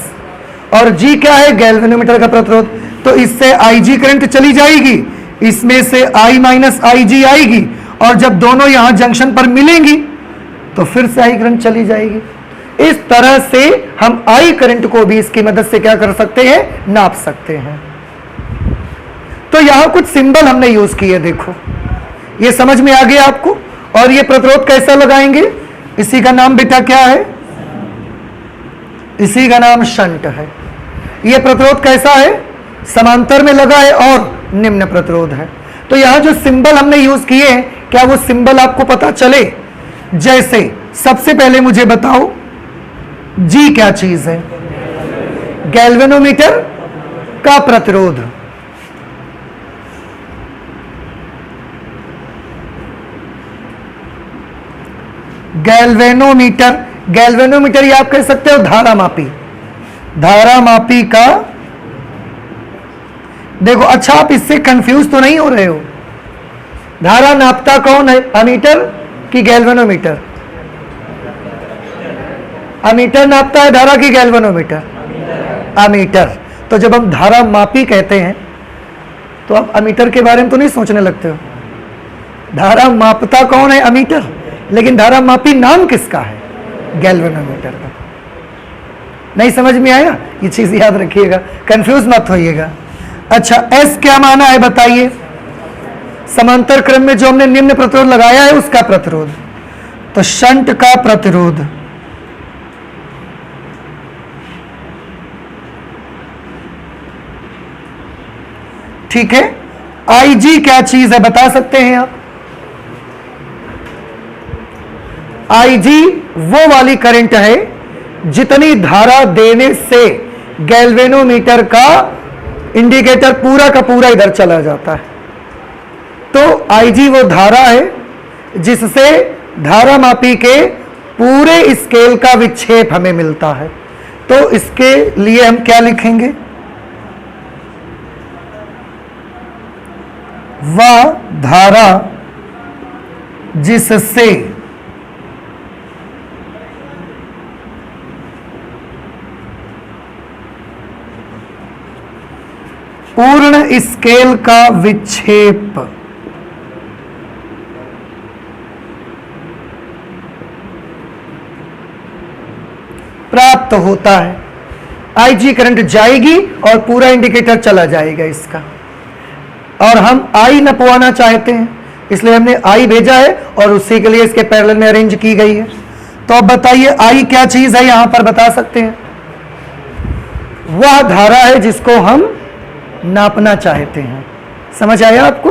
और G क्या है, गैल्वेनोमीटर का प्रतिरोध। तो इससे IG करंट चली जाएगी, इसमें से I माइनस IG आएगी, और जब दोनों यहां जंक्शन पर मिलेंगी तो फिर से I करंट चली जाएगी। इस तरह से हम I करंट को भी इसकी मदद से क्या कर सकते हैं, नाप सकते हैं। तो यहां कुछ सिंबल हमने यूज किए, देखो ये समझ में आ गया आपको। और ये प्रतिरोध कैसा लगाएंगे, इसी का नाम बेटा क्या है, इसी का नाम शंट है। ये प्रतिरोध कैसा है, समांतर में लगा है और निम्न प्रतिरोध है। तो यहां जो सिंबल हमने यूज किए हैं, क्या वो सिंबल आपको पता चले? जैसे सबसे पहले मुझे बताओ G क्या चीज है, गैल्वेनोमीटर का प्रतिरोध। गैल्वेनोमीटर, गैल्वेनोमीटर ये आप कह सकते हो धारा मापी, धारा मापी का। देखो अच्छा, आप इससे कंफ्यूज तो नहीं हो रहे हो? धारा नापता कौन है, अमीटर कि गैल्वेनोमीटर? अमीटर नापता है धारा की गैल्वेनोमीटर? अमीटर। तो जब हम धारा मापी कहते हैं तो आप अमीटर के बारे में तो नहीं सोचने लगते हो। धारा मापता कौन है, अमीटर, लेकिन धारा मापी नाम किसका है, गैल्वेनोमीटर का। नहीं समझ में आया? ये चीज याद रखिएगा, कंफ्यूज मत होइएगा। अच्छा, S क्या माना है बताइए? समांतर क्रम में जो हमने निम्न प्रतिरोध लगाया है उसका प्रतिरोध। तो शंट का प्रतिरोध ठीक है। IG क्या चीज है बता सकते हैं आप? IG वो वाली करंट है जितनी धारा देने से गैल्वेनोमीटर का इंडिकेटर पूरा का पूरा इधर चला जाता है। तो IG वो धारा है जिससे धारा मापी के पूरे स्केल का विक्षेप हमें मिलता है। तो इसके लिए हम क्या लिखेंगे? वह धारा जिससे पूर्ण स्केल का विक्षेप प्राप्त होता है। IG करंट जाएगी और पूरा इंडिकेटर चला जाएगा इसका, और हम I नपवाना चाहते हैं इसलिए हमने I भेजा है और उसी के लिए इसके पैरेलल में अरेंज की गई है। तो अब बताइए I क्या चीज है, यहां पर बता सकते हैं? वह धारा है जिसको हम नापना चाहते हैं। समझ आया आपको?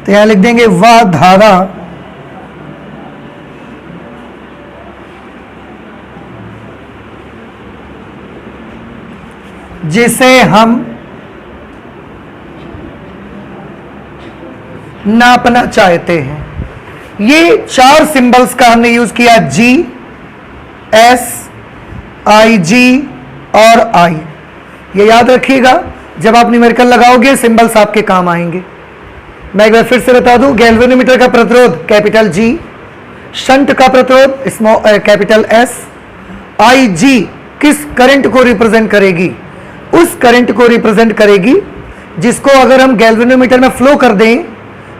तो यहां लिख देंगे वह धारा जिसे हम नापना चाहते हैं। ये 4 सिंबल्स का हमने यूज किया, G, S, IG और I। ये याद रखिएगा, जब आप न्यूमेरिकल लगाओगे सिंबल्स आपके काम आएंगे। मैं एक बार फिर से बता दूं, गैल्वेनोमीटर का प्रतिरोध कैपिटल G, शंट का प्रतिरोध कैपिटल S। IG किस करंट को रिप्रेजेंट करेगी? उस करंट को रिप्रेजेंट करेगी जिसको अगर हम गैल्वेनोमीटर में फ्लो कर दें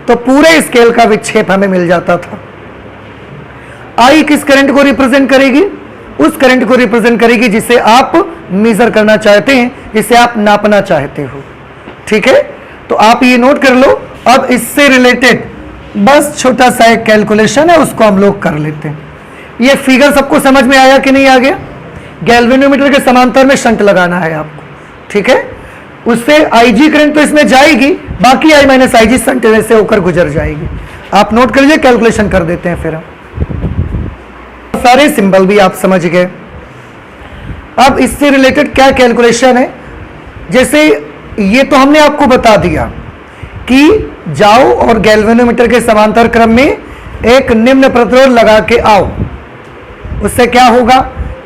तो पूरे स्केल का विक्षेप हमें मिल जाता था। I किस करंट को रिप्रेजेंट करेगी? उस करंट को रिप्रेजेंट करेगी जिसे आप मेजर करना चाहते हैं, जिसे आप नापना चाहते हो। ठीक है, तो आप ये नोट कर लो। अब इससे रिलेटेड बस छोटा सा एक कैलकुलेशन है, उसको हम लोग कर लेते हैं। ये फिगर सबको समझ में आया कि नहीं आ गया? गैल्वेनोमीटर के समांतर में शंट लगाना है आपको, ठीक है। उससे IG करंट तो इसमें जाएगी, बाकी I माइनस IG शंट से होकर गुजर जाएगी। आप नोट कर लीजिए, कैलकुलेशन कर देते हैं फिर हम। सारे सिंबल भी आप समझ गए। अब इससे रिलेटेड क्या कैलकुलेशन है? जैसे ये तो हमने आपको बता दिया कि जाओ और गैल्वेनोमीटर के समांतर क्रम में एक निम्न प्रतिरोध लगा के आओ। उससे क्या होगा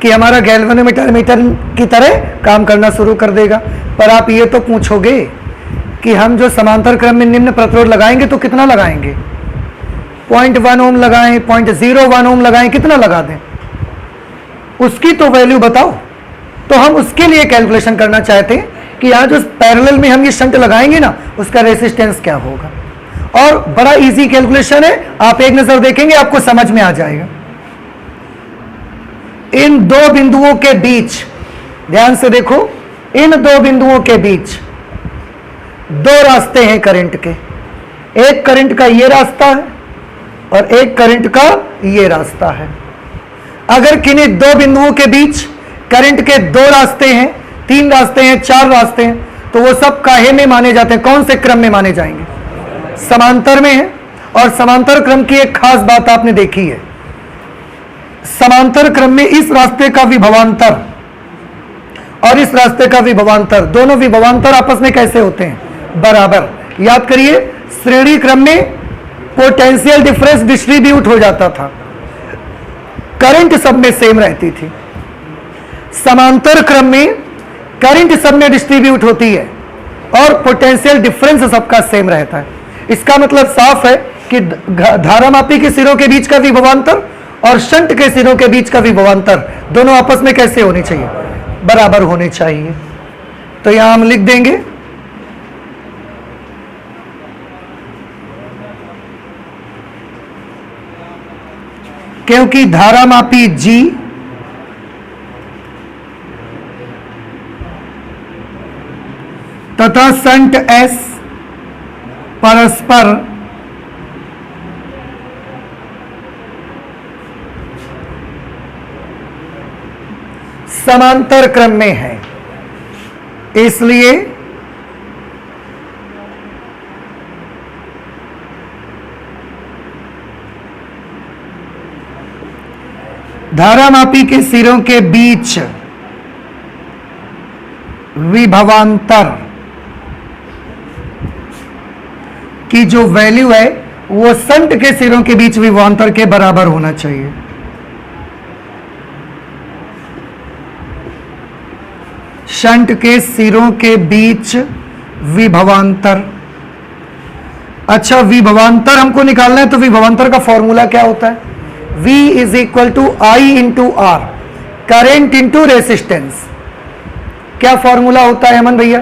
कि हमारा गैल्वेनोमीटर मीटर की तरह काम करना शुरू कर देगा। पर आप ये तो पूछोगे कि हम जो समांतर क्रम में निम्न प्रतिरोध लगाएंगे तो कितना लगाएंगे? 0.1 ओम लगाएं, 0.01 ओम लगाएं, कितना लगा दें? उसकी तो वैल्यू बताओ। तो हम उसके लिए कैलकुलेशन करना चाहते हैं कि यहाँ जो पैरेलल में हम ये शंट लगाएंगे ना, उसका रेसिस्टेंस क्या होगा। और बड़ा इजी कैलकुलेशन है, आप एक नजर देखेंगे आपको समझ में आ जाएगा। इन दो बिंदुओं के बीच, ध्यान से देखो, इन दो बिंदुओं के बीच 2 रास्ते हैं करंट के। एक करंट का ये रास्ता है और एक करंट का ये रास्ता है। अगर किन्हीं 2 बिंदुओं के बीच करंट के 2 रास्ते हैं, 3 रास्ते हैं, 4 रास्ते हैं, तो वो सब काहे में माने जाते हैं? कौन से क्रम में माने जाएंगे? समांतर में है। और समांतर क्रम की एक खास बात आपने देखी है, समांतर क्रम में इस रास्ते का विभवांतर और इस रास्ते का विभवांतर, दोनों विभवांतर आपस में कैसे होते हैं? बराबर। याद करिए, श्रेणी क्रम में पोटेंशियल डिफरेंस डिस्ट्रीब्यूट हो जाता था, करंट सब में सेम रहती थी। समांतर क्रम में करंट सब में डिस्ट्रीब्यूट होती है और पोटेंशियल डिफरेंस सबका सेम रहता है। इसका मतलब साफ है कि धारामापी के सिरों के बीच का विभवांतर और शंट के सिरों के बीच का विभवांतर दोनों आपस में कैसे होने चाहिए? बराबर होने चाहिए। तो यहां हम लिख देंगे क्योंकि धारामापी G तथा शंट S परस्पर समांतर क्रम में है, इसलिए धारामापी के सिरों के बीच विभवांतर की जो वैल्यू है वो शंट के सिरों के बीच विभवांतर के बराबर होना चाहिए। शंट के सिरों के बीच विभवांतर। अच्छा, विभवांतर हमको निकालना है तो विभवांतर का फॉर्मूला क्या होता है? V is equal to I into R, current into resistance. क्या फॉर्मूला होता है अमन भैया?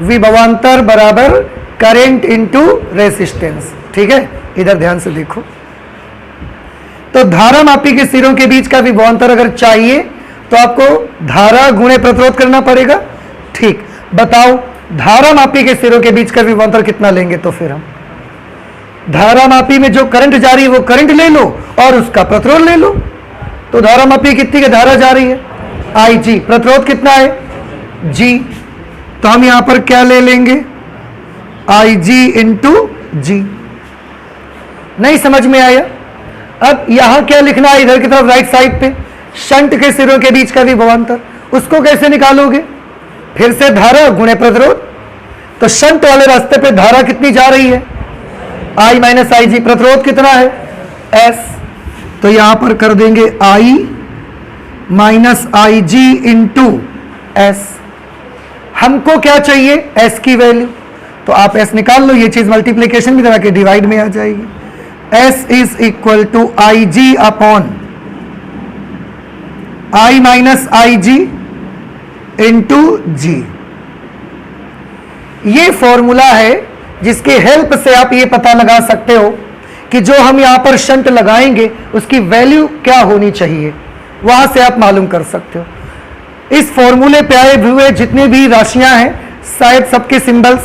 विभवांतर बराबर करेंट इंटू रेसिस्टेंस। ठीक है, इधर ध्यान से देखो। तो धारामापी के सिरों के बीच का विभवांतर अगर चाहिए तो आपको धारा गुणे प्रतिरोध करना पड़ेगा। ठीक, बताओ धारामापी के सिरों के बीच का विभवांतर कितना लेंगे? तो फिर हम धारामापी में जो करंट जा रही है वो करंट ले लो और उसका प्रतिरोध ले लो। तो धारामापी कितनी की धारा जा रही है? आई जी। प्रतिरोध कितना है? जी। तो हम यहां पर क्या ले लेंगे? आई जी इंटू जी। नहीं समझ में आया? अब यहां क्या लिखना है? इधर की तरफ राइट साइड पे शंट के सिरों के बीच का विभवांतर, उसको कैसे निकालोगे? फिर से धारा गुणे प्रतिरोध। तो शंट वाले रास्ते पे धारा कितनी जा रही है? आई माइनस आई जी। प्रतिरोध कितना है? एस। तो यहां पर कर देंगे आई minus I G into S. हमको क्या चाहिए? एस की वैल्यू। तो आप एस निकाल लो, ये चीज मल्टीप्लीकेशन में तरह के डिवाइड में आ जाएगी। S is equal to I G upon I minus I G into G. ये फॉर्मूला है जिसके हेल्प से आप ये पता लगा सकते हो कि जो हम यहां पर शंट लगाएंगे उसकी वैल्यू क्या होनी चाहिए, वहां से आप मालूम कर सकते हो। इस फॉर्मूले पे आए हुए जितने भी राशियां हैं शायद सबके सिंबल्स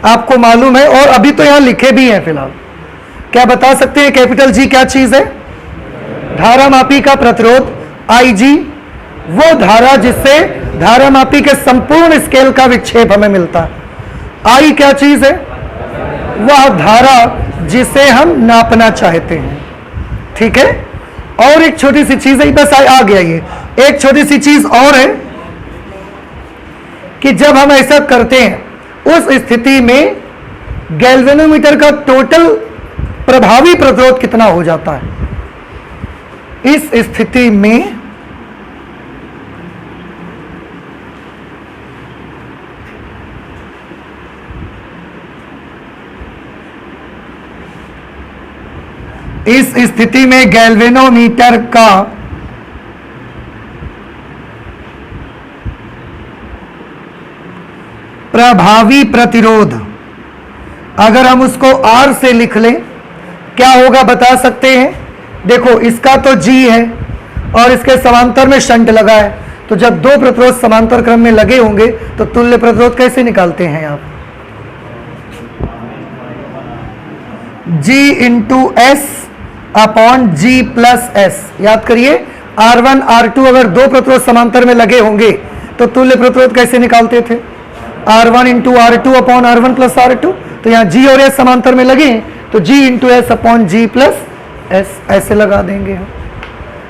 आपको मालूम है और अभी तो यहां लिखे भी हैं फिलहाल। क्या बता सकते हैं कैपिटल जी क्या चीज है? धारामापी का प्रतिरोध आई जी, वो धारा जिससे धारामापी के संपूर्ण स्केल का विक्षेप हमें मिलता है। आई क्या चीज है? वह धारा जिसे हम नापना चाहते हैं। ठीक है, और एक छोटी सी चीज है, बस आ गया ये। एक छोटी सी चीज और है कि जब हम ऐसा करते हैं उस स्थिति में गैल्वेनोमीटर का टोटल प्रभावी प्रतिरोध कितना हो जाता है? इस स्थिति में गैल्वेनोमीटर का प्रभावी प्रतिरोध अगर हम उसको R से लिख लें क्या होगा बता सकते हैं? देखो इसका तो G है और इसके समांतर में शंट लगा है, तो जब दो प्रतिरोध समांतर क्रम में लगे होंगे तो तुल्य प्रतिरोध कैसे निकालते हैं आप? G into S upon G plus S. याद करिए R1 R2 अगर दो प्रतिरोध समांतर में लगे होंगे तो तुल्य प्रतिरोध कैसे निकालते थे? R1 into R2 upon R1 plus R2। तो यहाँ G और S समांतर में लगे तो G into S upon G plus S ऐसे लगा देंगे हम।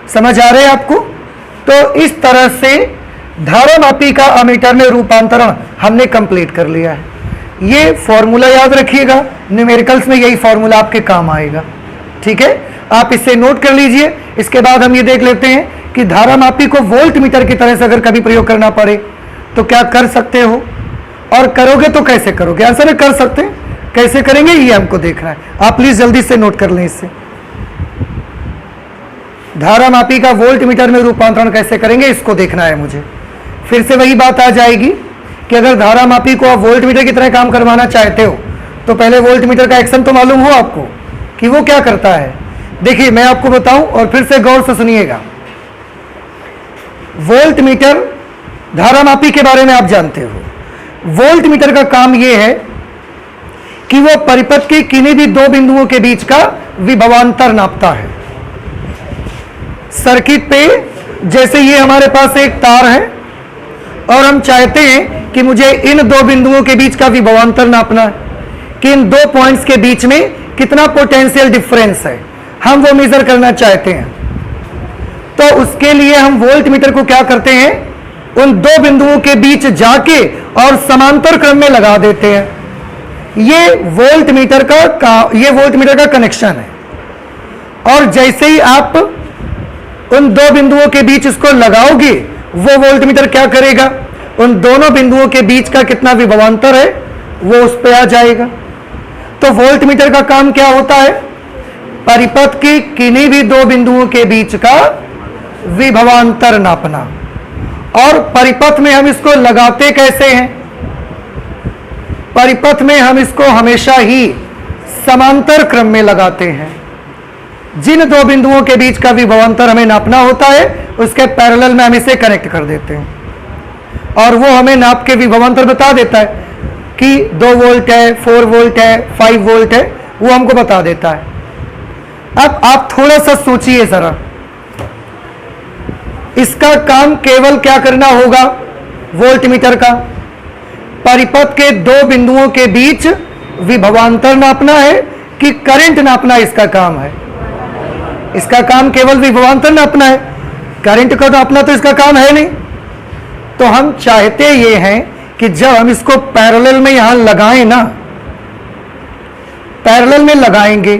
समझ आ रहे हैं आपको? तो इस तरह से धारामापी का अमीटर में रूपांतरण हमने कंप्लीट कर लिया है। ये फॉर्मूला याद रखिएगा, न्यूमेरिकल्स में यही फॉर्मूला आपके काम आएगा। ठीक है, आप इसे नोट कर लीजिए। इसके बाद हम ये देख लेते हैं कि धारामापी को वोल्ट मीटर की तरह से अगर कभी प्रयोग करना पड़े तो क्या कर सकते हो, और करोगे तो कैसे करोगे? आंसर है कर सकते हैं, कैसे करेंगे ये हमको देखना है। आप प्लीज जल्दी से नोट कर लें इससे। धारामापी का वोल्ट मीटर में रूपांतरण कैसे करेंगे इसको देखना है मुझे। फिर से वही बात आ जाएगी कि अगर धारामापी को आप वोल्ट मीटर की तरह काम करवाना चाहते हो तो पहले वोल्ट मीटर का एक्शन तो मालूम हो आपको कि वो क्या करता है। देखिए मैं आपको बताऊं और फिर से गौर से सुनिएगा। वोल्ट मीटर धारामापी के बारे में आप जानते हो। वोल्ट मीटर का काम यह है कि वो परिपथ के किन्हीं भी दो बिंदुओं के बीच का विभवांतर नापता है। सर्किट पे जैसे ये हमारे पास एक तार है और हम चाहते हैं कि मुझे इन दो बिंदुओं के बीच का विभवांतर नापना है कि इन दो पॉइंट्स के बीच में कितना पोटेंशियल डिफरेंस है, हम वो मेजर करना चाहते हैं। तो उसके लिए हम वोल्ट मीटर को क्या करते हैं, उन दो बिंदुओं के बीच जाके और समांतर क्रम में लगा देते हैं। ये वोल्ट मीटर का कनेक्शन है। और जैसे ही आप उन दो बिंदुओं के बीच इसको लगाओगे, वो वोल्ट मीटर क्या करेगा, उन दोनों बिंदुओं के बीच का कितना विभवांतर है वो उस पे आ जाएगा। तो वोल्ट मीटर का काम क्या होता है, परिपथ के किन्हीं भी दो बिंदुओं के बीच का विभवांतर नापना। और परिपथ में हम इसको लगाते कैसे हैं, परिपथ में हम इसको हमेशा ही समांतर क्रम में लगाते हैं। जिन दो बिंदुओं के बीच का विभवांतर हमें नापना होता है उसके पैरेलल में हम इसे कनेक्ट कर देते हैं, और वो हमें नाप के विभवांतर बता देता है कि 2 वोल्ट है, 4 वोल्ट है, 5 वोल्ट है, वो हमको बता देता है। अब आप थोड़ा सा सोचिए जरा, इसका काम केवल क्या करना होगा, वोल्ट मीटर का परिपथ के दो बिंदुओं के बीच विभवांतर नापना है कि करंट नापना इसका काम है। इसका काम केवल विभवांतर नापना है, करंट का नापना तो इसका काम है नहीं। तो हम चाहते ये हैं कि जब हम इसको पैरेलल में यहां लगाएं ना, पैरेलल में लगाएंगे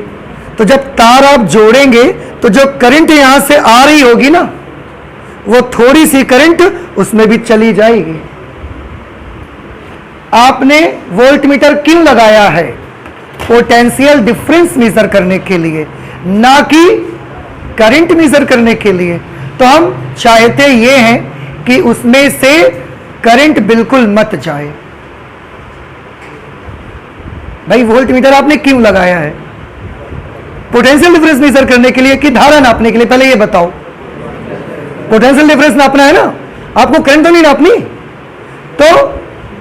तो जब तार आप जोड़ेंगे तो जो करंट यहां से आ रही होगी ना, वो थोड़ी सी करंट उसमें भी चली जाएगी। आपने वोल्ट मीटर क्यों लगाया है, पोटेंशियल डिफरेंस मेजर करने के लिए, ना कि करंट मेजर करने के लिए। तो हम चाहते ये हैं कि उसमें से करंट बिल्कुल मत जाए। भाई वोल्ट मीटर आपने क्यों लगाया है, पोटेंशियल डिफरेंस मेजर करने के लिए कि धारा नापने के लिए, पहले ये बताओ। पोटेंशियल डिफरेंस नापना है ना, आपको करंट तो नहीं नापनी। तो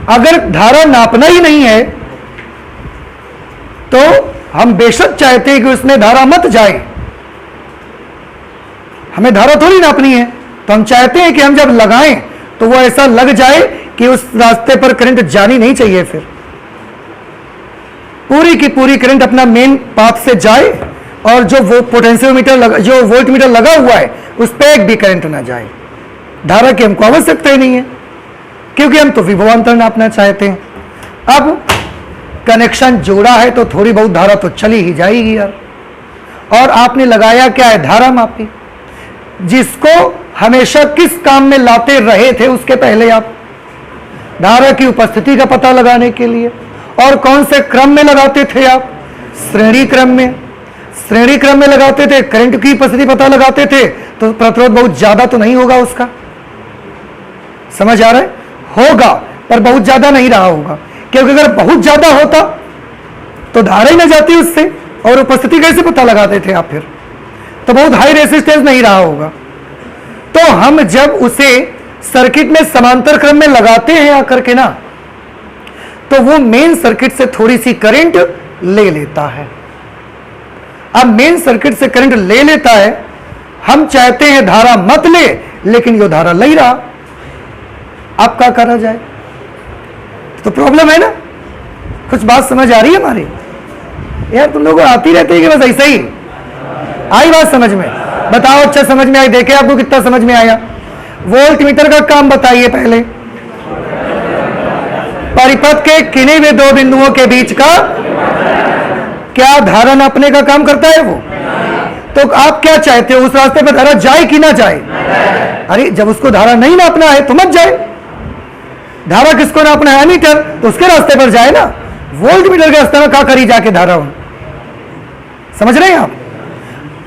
अगर धारा नापना ही नहीं है तो हम बेशक चाहते हैं कि उसमें धारा मत जाए, हमें धारा थोड़ी नापनी है। तो हम चाहते हैं कि हम जब लगाएं तो वो ऐसा लग जाए कि उस रास्ते पर करंट जानी नहीं चाहिए, फिर पूरी की पूरी करंट अपना मेन पाथ से जाए, और जो वो पोटेंशियोमीटर जो वोल्ट मीटर लगा हुआ है उस पर एक भी करंट ना जाए। धारा की हमको आवश्यकता ही नहीं है, क्योंकि हम तो विभवांतर नापना चाहते हैं। अब कनेक्शन जोड़ा है तो थोड़ी बहुत धारा तो चली ही जाएगी यार। और आपने लगाया क्या है, धारा मापी, जिसको हमेशा किस काम में लाते रहे थे उसके पहले आप धारा की उपस्थिति का पता लगाने के लिए। और कौन से क्रम में लगाते थे आप, श्रेणी क्रम में। श्रेणी क्रम में लगाते थे, करंट की उपस्थिति पता लगाते थे, तो प्रतिरोध बहुत ज्यादा तो नहीं होगा उसका, समझ आ रहा है, होगा पर बहुत ज्यादा नहीं रहा होगा, क्योंकि अगर बहुत ज्यादा होता तो धारा ही ना जाती उससे, और उपस्थिति कैसे पता लगाते थे आप, फिर तो बहुत हाई रेसिस्टेंस नहीं रहा होगा। तो हम जब उसे सर्किट में समांतर क्रम में लगाते हैं आकर के ना, तो वो मेन सर्किट से थोड़ी सी करंट ले लेता है। अब मेन सर्किट से करंट ले लेता है, हम चाहते हैं धारा मत ले, लेकिन यो धारा ले रहा, अब क्या करा जाए, तो प्रॉब्लम है ना। कुछ बात समझ आ रही है हमारी यार, तुम लोगों को आती रहती है कि बस ऐसा ही आई बात समझ में, बताओ अच्छा समझ में आई, देखे आपको कितना समझ में आया। वोल्ट मीटर का काम बताइए पहले, परिपथ के किन्हीं भी दो बिंदुओं के बीच का क्या धारा नापने का काम करता है वो। तो आप क्या चाहते हो, उस रास्ते पर धारा जाए कि ना जाए। अरे जब उसको धारा नहीं नापना है तो मत जाए, धारा किसको नापना है, मीटर, तो उसके रास्ते पर जाए ना। वोल्ट मीटर के रास्ते में क्या करी जाके धारा, समझ रहे हैं आप,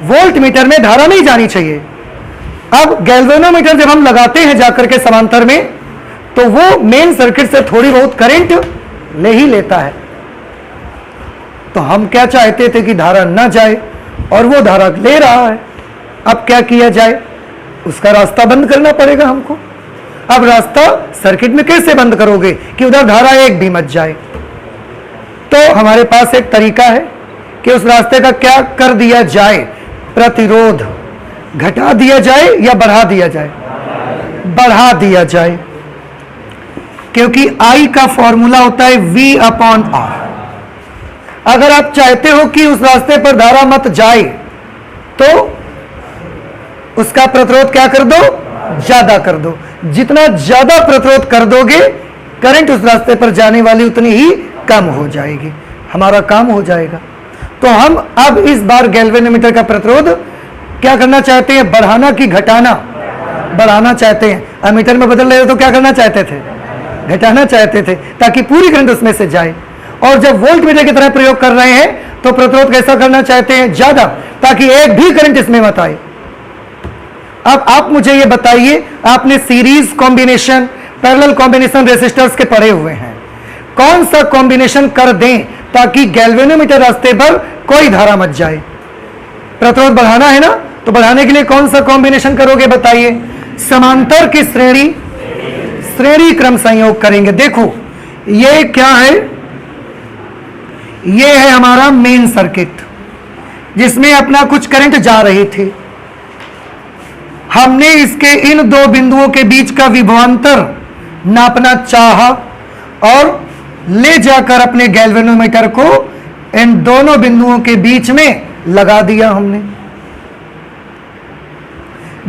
वोल्ट मीटर में धारा नहीं जानी चाहिए। अब गैल्वेनोमीटर जब हम लगाते हैं जाकर के समांतर में, तो वो मेन सर्किट से थोड़ी बहुत करंट ले ही लेता है। तो हम क्या चाहते थे कि धारा ना जाए, और वो धारा ले रहा है। अब क्या किया जाए, उसका रास्ता बंद करना पड़ेगा हमको। अब रास्ता सर्किट में कैसे बंद करोगे कि उधर धारा एक भी मत जाए। तो हमारे पास एक तरीका है कि उस रास्ते का क्या कर दिया जाए, प्रतिरोध घटा दिया जाए या बढ़ा दिया जाए, बढ़ा दिया जाए, क्योंकि I का फॉर्मूला होता है V/R। अगर आप चाहते हो कि उस रास्ते पर धारा मत जाए तो उसका प्रतिरोध क्या कर दो, ज्यादा कर दो। जितना ज्यादा प्रतिरोध कर दोगे करंट उस रास्ते पर जाने वाली उतनी ही कम हो जाएगी, हमारा काम हो जाएगा। तो हम अब इस बार गैल्वेनोमीटर का प्रतिरोध क्या करना चाहते हैं, बढ़ाना कि घटाना? बढ़ाना चाहते हैं। अमीटर में बदल रहे तो क्या करना चाहते थे, घटाना चाहते थे, ताकि पूरी करंट उसमें से जाए। और जब वोल्ट मीटर की तरह प्रयोग कर रहे हैं तो प्रतिरोध कैसा करना चाहते हैं, ज्यादा, ताकि एक भी करंट इसमें मत आए। अब आप मुझे ये बताइए, आपने series combination, parallel combination resistors के पढ़े हुए हैं, कौन सा कॉम्बिनेशन कर दें ताकि गैल्वेनोमीटर रास्ते पर कोई धारा मत जाए? प्रतिरोध बढ़ाना है ना, तो बढ़ाने के लिए कौन सा कॉम्बिनेशन करोगे बताइए? समांतर की श्रेणी क्रम संयोग करेंगे। देखो ये क्या है, ये है हमारा मेन सर्किट जिसमें अपना कुछ करंट जा रही थी। हमने इसके इन दो बिंदुओं के बीच का विभवांतर नापना चाहा और ले जाकर अपने गैल्वेनोमीटर को इन दोनों बिंदुओं के बीच में लगा दिया हमने।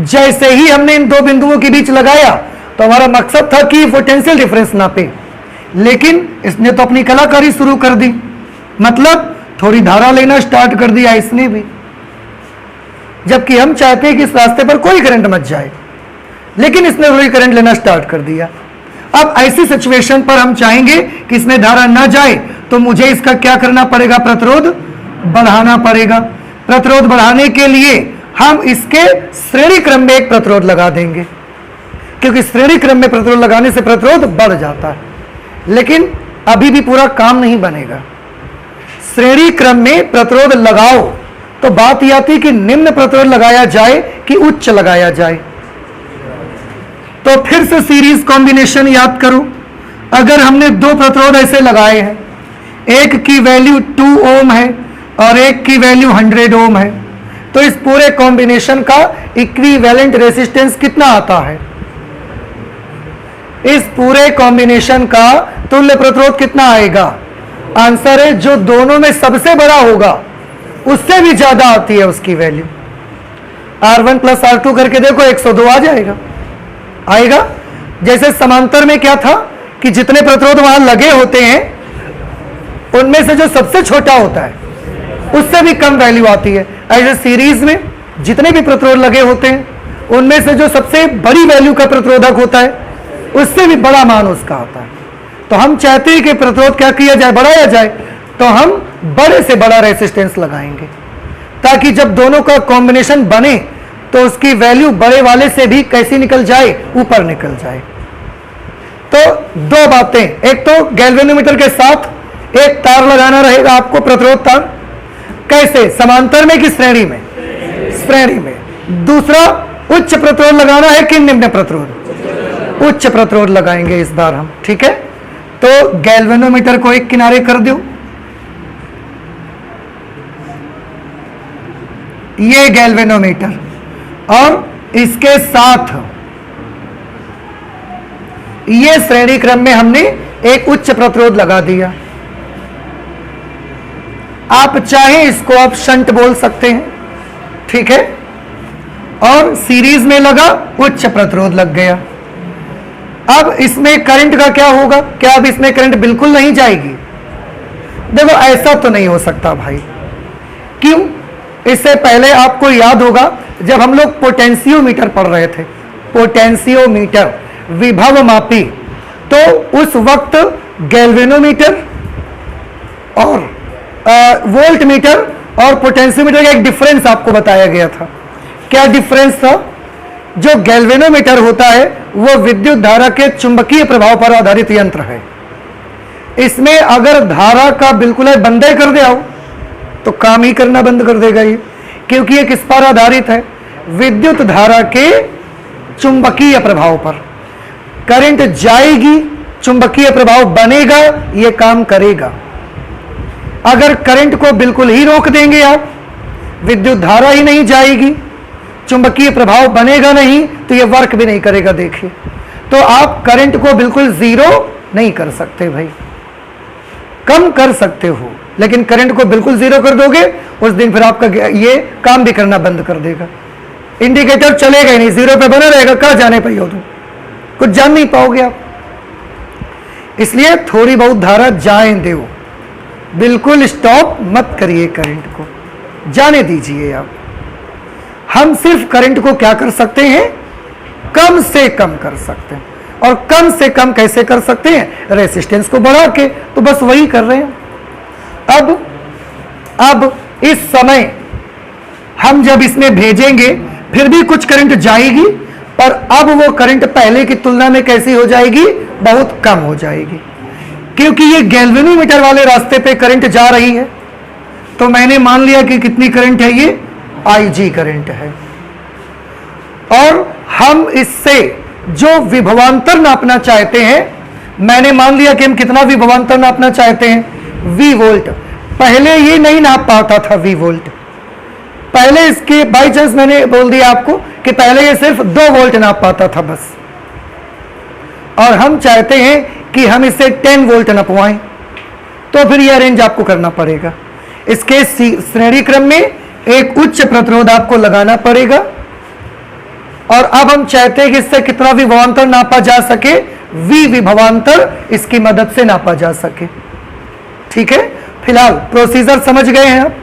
जैसे ही हमने इन दो बिंदुओं के बीच लगाया तो हमारा मकसद था कि पोटेंशियल डिफरेंस नापे, लेकिन इसने तो अपनी कलाकारी शुरू कर दी, मतलब थोड़ी धारा लेना स्टार्ट कर दिया इसने भी, जबकि हम चाहते हैं कि इस रास्ते पर कोई करंट मत जाए, लेकिन इसने थोड़ी करंट लेना स्टार्ट कर दिया। अब ऐसी सिचुएशन पर हम चाहेंगे कि इसमें धारा ना जाए तो मुझे इसका क्या करना पड़ेगा, प्रतिरोध बढ़ाना पड़ेगा। प्रतिरोध बढ़ाने के लिए हम इसके श्रेणी क्रम में एक प्रतिरोध लगा देंगे, क्योंकि श्रेणी क्रम में प्रतिरोध लगाने से प्रतिरोध बढ़ जाता है। लेकिन अभी भी पूरा काम नहीं बनेगा। श्रेणी क्रम में प्रतिरोध लगाओ तो बात यह आती कि निम्न प्रतिरोध लगाया जाए कि उच्च लगाया जाए। तो फिर से सीरीज कॉम्बिनेशन याद करो। अगर हमने दो प्रतिरोध ऐसे लगाए हैं, एक की वैल्यू 2 ओम है और एक की वैल्यू 100 ओम है, तो इस पूरे कॉम्बिनेशन का इक्विवेलेंट रेजिस्टेंस कितना आता है? इस पूरे कॉम्बिनेशन का तुल्य प्रतिरोध कितना आएगा? आंसर है जो दोनों में सबसे बड़ा होगा उससे भी ज्यादा आती है उसकी वैल्यू। R1 प्लस R2 करके देखो 102 आ जाएगा, आएगा। जैसे समांतर में क्या था कि जितने प्रतिरोध वहां लगे होते हैं उनमें से जो सबसे छोटा होता है उससे भी कम वैल्यू आती है। ऐसे सीरीज में जितने भी प्रतिरोध लगे होते हैं उनमें से जो सबसे बड़ी वैल्यू का प्रतिरोधक होता है उससे भी बड़ा मान उसका आता है। तो हम चाहते हैं कि प्रतिरोध क्या किया जाए, बढ़ाया जाए, तो हम बड़े से बड़ा रेजिस्टेंस लगाएंगे ताकि जब दोनों का कॉम्बिनेशन बने तो उसकी वैल्यू बड़े वाले से भी कैसी निकल जाए, ऊपर निकल जाए। तो दो बातें, एक तो गैल्वेनोमीटर के साथ एक तार लगाना रहेगा आपको, प्रतिरोध तार। कैसे, समांतर में कि श्रेणी में? श्रेणी में। दूसरा, उच्च प्रतिरोध लगाना है कि निम्न प्रतिरोध? उच्च प्रतिरोध लगाएंगे इस बार हम, ठीक है। तो गैल्वेनोमीटर को एक किनारे कर दो, ये गैल्वेनोमीटर, और इसके साथ ये श्रेणी क्रम में हमने एक उच्च प्रतिरोध लगा दिया। आप चाहें इसको आप शंट बोल सकते हैं, ठीक है। और सीरीज में लगा, उच्च प्रतिरोध लग गया। अब इसमें करंट का क्या होगा? क्या अब इसमें करंट बिल्कुल नहीं जाएगी? देखो ऐसा तो नहीं हो सकता भाई। क्यों? इससे पहले आपको याद होगा जब हम लोग पोटेंशियोमीटर पढ़ रहे थे, पोटेंशियोमीटर विभव मापी, तो उस वक्त गैल्वेनोमीटर और वोल्ट मीटर और पोटेंशियोमीटर का एक डिफरेंस आपको बताया गया था। क्या डिफरेंस था? जो गैल्वेनोमीटर होता है वो विद्युत धारा के चुंबकीय प्रभाव पर आधारित यंत्र है। इसमें अगर धारा का बिल्कुल बंद कर दिया हो तो काम ही करना बंद कर देगा ये, क्योंकि ये किस पर आधारित है? विद्युत धारा के चुंबकीय प्रभाव पर। करंट जाएगी, चुंबकीय प्रभाव बनेगा, ये काम करेगा। अगर करंट को बिल्कुल ही रोक देंगे आप, विद्युत धारा ही नहीं जाएगी, चुंबकीय प्रभाव बनेगा नहीं, तो ये वर्क भी नहीं करेगा। देखिए, तो आप करंट को बिल्कुल जीरो नहीं कर सकते भाई, कम कर सकते हो लेकिन करंट को बिल्कुल जीरो कर दोगे उस दिन फिर आपका ये काम भी करना बंद कर देगा। इंडिकेटर चलेगा ही नहीं, जीरो पे बना रहेगा, कहाँ जाने पाइयो तुम, कुछ जान नहीं पाओगे आप। इसलिए थोड़ी बहुत धारा जाए दो, बिल्कुल स्टॉप मत करिए, करंट को जाने दीजिए आप। हम सिर्फ करंट को क्या कर सकते हैं, कम से कम कर सकते हैं। और कम से कम कैसे कर सकते हैं, रेसिस्टेंस को बढ़ा के, तो बस वही कर रहे हैं। अब इस समय हम जब इसमें भेजेंगे फिर भी कुछ करंट जाएगी, पर अब वो करंट पहले की तुलना में कैसी हो जाएगी, बहुत कम हो जाएगी, क्योंकि ये गैल्वेनोमीटर वाले रास्ते पे करंट जा रही है। तो मैंने मान लिया कि कितनी करंट है, ये IG करंट है। और हम इससे जो विभवांतर नापना चाहते हैं, मैंने मान लिया कि हम कितना विभवांतर नापना चाहते हैं, V वोल्ट। पहले ये नहीं नाप पाता था V वोल्ट, पहले इसके बाई चांस मैंने बोल दिया आपको कि पहले ये सिर्फ 2 वोल्ट नाप पाता था बस, और हम चाहते हैं कि हम इसे 10 वोल्ट नपवाएं, तो फिर यह रेंज आपको करना पड़ेगा। इसके श्रेणी क्रम में एक उच्च प्रतिरोध आपको लगाना पड़ेगा। और अब हम चाहते हैं कि इससे कितना विभवांतर नापा जा सके, V विभवांतर इसकी मदद से नापा जा सके। ठीक है, फिलहाल प्रोसीजर समझ गए हैं आप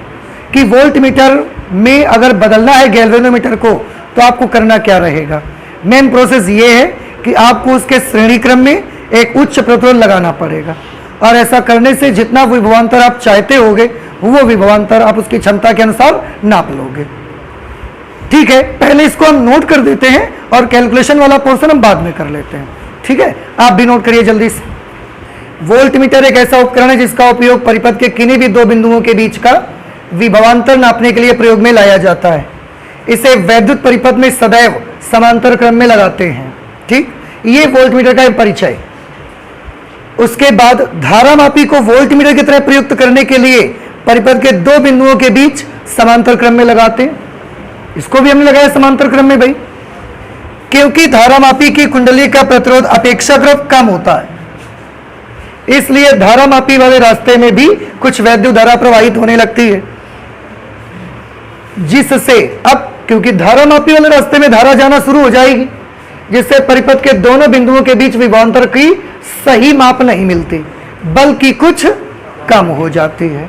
कि वोल्ट मीटर में अगर बदलना है गैल्वेनोमीटर को तो आपको करना क्या रहेगा। मेन प्रोसेस ये है कि आपको उसके श्रेणी क्रम में एक उच्च प्रतिरोध लगाना पड़ेगा, और ऐसा करने से जितना विभवांतर आप चाहते होगे वो विभवांतर आप उसकी क्षमता के अनुसार नाप लोगे। ठीक है, पहले इसको हम नोट कर देते हैं और कैलकुलेशन वाला पोर्शन हम बाद में कर लेते हैं। ठीक है, आप भी नोट करिए जल्दी से। वोल्ट मीटर एक ऐसा उपकरण है जिसका उपयोग परिपथ के किन्हीं भी 2 बिंदुओं के बीच का विभवांतर नापने के लिए प्रयोग में लाया जाता है। इसे वैद्युत परिपथ में सदैव समांतर क्रम में लगाते हैं। ठीक, ये वोल्ट मीटर का परिचय। उसके बाद धारामापी को वोल्ट मीटर की तरह प्रयुक्त करने के लिए परिपथ के 2 बिंदुओं के बीच समांतर क्रम में लगाते हैं। इसको भी हमने लगाया समांतर क्रम में भाई, क्योंकि धारामापी की कुंडली का प्रतिरोध अपेक्षाकृत कम होता है, इसलिए धारामापी वाले रास्ते में भी कुछ वैद्युत धारा प्रवाहित होने लगती है, जिससे अब क्योंकि धारामापी वाले रास्ते में धारा जाना शुरू हो जाएगी, जिससे परिपथ के दोनों बिंदुओं के बीच विभवांतर की सही माप नहीं मिलती, बल्कि कुछ कम हो जाती है।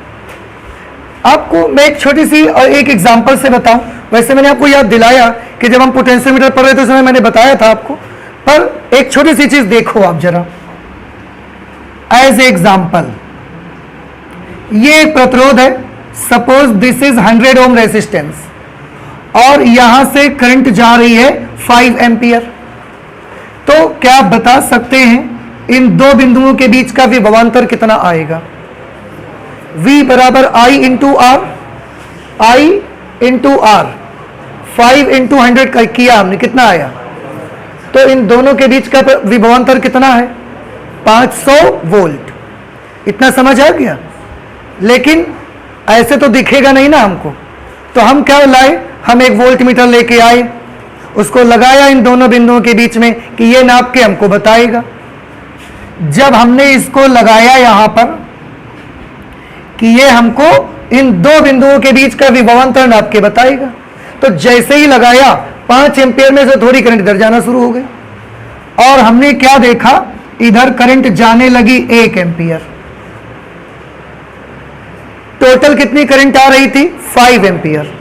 आपको मैं एक छोटी सी और एक एग्जांपल से बताऊं। वैसे मैंने आपको याद दिलाया कि जब हम पोटेंशियोमीटर पढ़ रहे थे उस समय मैंने बताया था आपको, पर एक छोटी सी चीज देखो आप जरा। एज एग्जाम्पल, ये एक प्रतिरोध है, suppose this is 100 ohm resistance, और यहां से करंट जा रही है 5 एम्पियर। तो क्या आप बता सकते हैं इन 2 बिंदुओं के बीच का विभवांतर कितना आएगा? V बराबर I into R, I into R, 5 into 100 किया हमने, कितना आया? तो इन दोनों के बीच का विभवांतर कितना है? 500 वोल्ट। इतना समझ आ गया? लेकिन ऐसे तो दिखेगा नहीं ना हमको, तो हम क्या लाए, हम एक वोल्ट मीटर लेके आए, उसको लगाया इन दोनों बिंदुओं के बीच में कि ये नाप के हमको बताएगा। जब हमने इसको लगाया यहां पर कि ये हमको इन 2 बिंदुओं के बीच का विभवांतर नाप के बताएगा, तो जैसे ही लगाया 5 एम्पियर में से थोड़ी करंट इधर जाना शुरू हो गई, और हमने क्या देखा, इधर करंट जाने लगी 1 एम्पियर। टोटल कितनी करंट आ रही थी? 5 एम्पियर।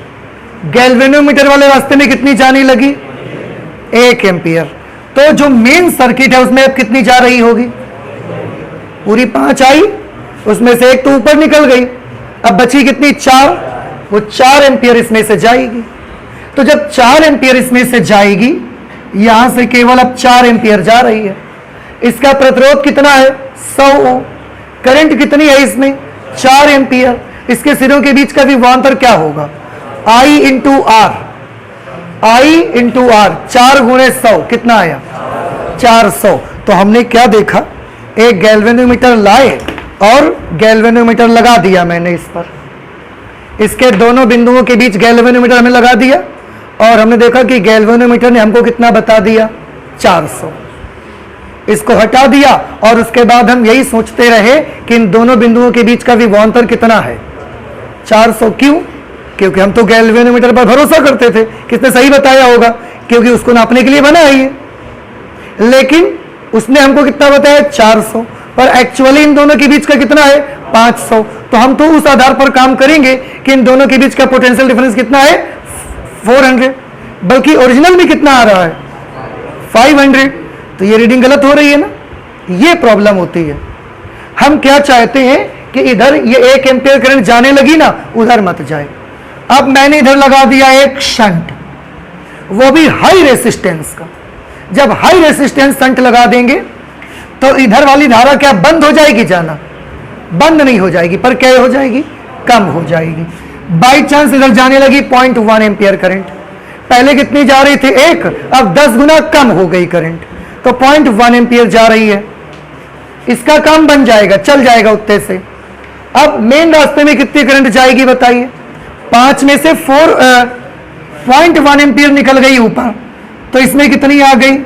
गैल्वेनोमीटर वाले रास्ते में कितनी जाने लगी? 1 एम्पियर। तो जो मेन सर्किट है उसमें अब कितनी जा रही होगी? पूरी 5 आई, उसमें से 1 तो ऊपर निकल गई, अब बची कितनी? 4। वो 4 एम्पियर इसमें से जाएगी। तो जब 4 एम्पियर इसमें से जाएगी, यहां से केवल अब 4 एम्पियर जा रही है। इसका प्रतिरोध कितना है? 100 ओम। करंट कितनी है इसमें? 4 एम्पियर। इसके सिरों के बीच का विभवांतर क्या होगा? I into R, I into R, 4 गुणे 100 कितना आया? 400। तो हमने क्या देखा, एक गैल्वेनोमीटर लाए और गैल्वेनोमीटर लगा दिया मैंने इस पर, इसके दोनों बिंदुओं के बीच गैल्वेनोमीटर हमें लगा दिया, और हमने देखा कि गैल्वेनोमीटर ने हमको कितना बता दिया? 400। इसको हटा दिया और उसके बाद हम यही सोचते रहे कि इन दोनों बिंदुओं के बीच का विभवांतर कितना है, 400। क्यों? क्योंकि हम तो गैल्वेनोमीटर पर भरोसा करते थे, किसने सही बताया होगा, क्योंकि उसको नापने के लिए बना है ये। लेकिन उसने हमको कितना बताया, 400, पर एक्चुअली इन दोनों के बीच का कितना है, 500। तो हम तो उस आधार पर काम करेंगे कि इन दोनों के बीच का पोटेंशियल डिफरेंस कितना है, 400। बल्कि ओरिजिनल में कितना आ रहा है, 500। तो ये रीडिंग गलत हो रही है ना, ये प्रॉब्लम होती है। हम क्या चाहते हैं कि इधर ये 1 एम्पियर करंट जाने लगी ना, उधर मत जाए। अब मैंने इधर लगा दिया एक शंट, वो भी हाई रेसिस्टेंस का। जब हाई रेसिस्टेंस शंट लगा देंगे तो इधर वाली धारा क्या बंद हो जाएगी जाना, बंद नहीं हो जाएगी, पर क्या हो जाएगी, कम हो जाएगी। बाई चांस इधर जाने लगी 0.1 एम्पियर करंट, पहले कितनी जा रही थी 1, अब 10 गुना कम हो गई करंट, तो 0.1 एम्पियर जा रही है, इसका काम बन जाएगा, चल जाएगा उत्ते से। अब मेन रास्ते में कितनी करंट जाएगी बताइए, 5 में से 0.1 एम्पियर निकल गई ऊपर, तो इसमें कितनी आ गई,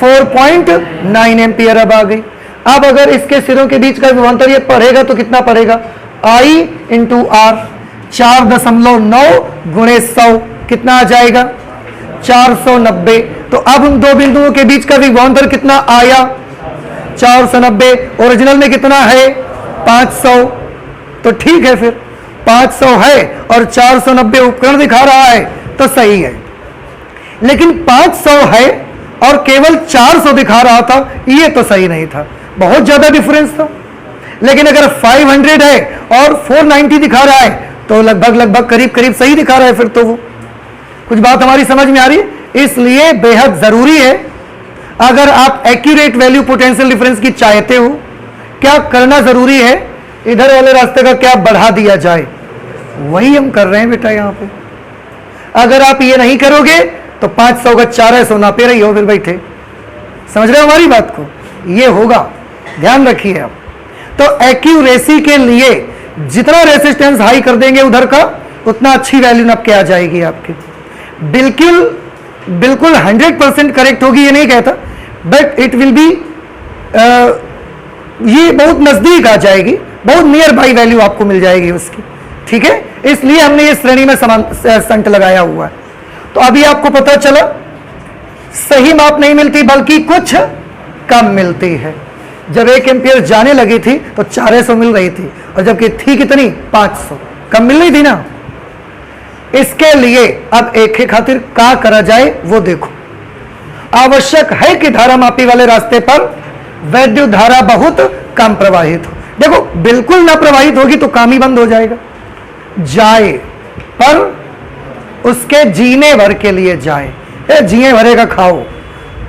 4.9 एम्पियर अब आ गई। अब अगर इसके सिरों के बीच का विभवांतर ये पढ़ेगा तो कितना पड़ेगा, I इंटू आर, 4.9 गुणे 100 कितना आ जाएगा, 490। तो अब उन दो बिंदुओं के बीच का विभवांतर कितना आया, 490। ओरिजिनल में कितना है, 500। तो ठीक है, फिर 500 है और 490 उपकरण दिखा रहा है तो सही है। लेकिन 500 है और केवल 400 दिखा रहा था, ये तो सही नहीं था, बहुत ज्यादा डिफरेंस था। लेकिन अगर 500 है और 490 दिखा रहा है तो लगभग करीब करीब सही दिखा रहा है। फिर तो वो कुछ बात हमारी समझ में आ रही है। इसलिए बेहद जरूरी है, अगर आप एक्यूरेट वैल्यू पोटेंशियल डिफरेंस की चाहते हो, क्या करना जरूरी है, इधर वाले रास्ते का क्या बढ़ा दिया जाए, वही हम कर रहे हैं बेटा यहां पे। अगर आप ये नहीं करोगे तो 500 का 400 नापे रही हो फिर बैठे। समझ रहे हो हमारी बात को, ये होगा, ध्यान रखिए आप। तो एक्यूरेसी के लिए जितना रेसिस्टेंस हाई कर देंगे उधर का, उतना अच्छी वैल्यू नप के आ जाएगी आपकी। बिल्कुल 100% करेक्ट होगी ये नहीं कहता, बट इट विल बी, ये बहुत नजदीक आ जाएगी, बहुत नियर बाई वैल्यू आपको मिल जाएगी उसकी। ठीक है, इसलिए हमने ये श्रेणी में संट लगाया हुआ है। तो अभी आपको पता चला, सही माप नहीं मिलती बल्कि कुछ कम मिलती है। जब 1 एम्पियर जाने लगी थी तो 400 मिल रही थी, और जबकि थी कितनी, 500, कम मिल रही थी ना। इसके लिए अब एक ही खातिर क्या करा जाए वो देखो। आवश्यक है कि धारा मापी वाले रास्ते पर वैद्युत धारा बहुत कम प्रवाहित हो। देखो, बिल्कुल ना प्रवाहित होगी तो काम ही बंद हो जाएगा। जाए पर उसके जीने भर के लिए जाए, जिए भरे का खाओ,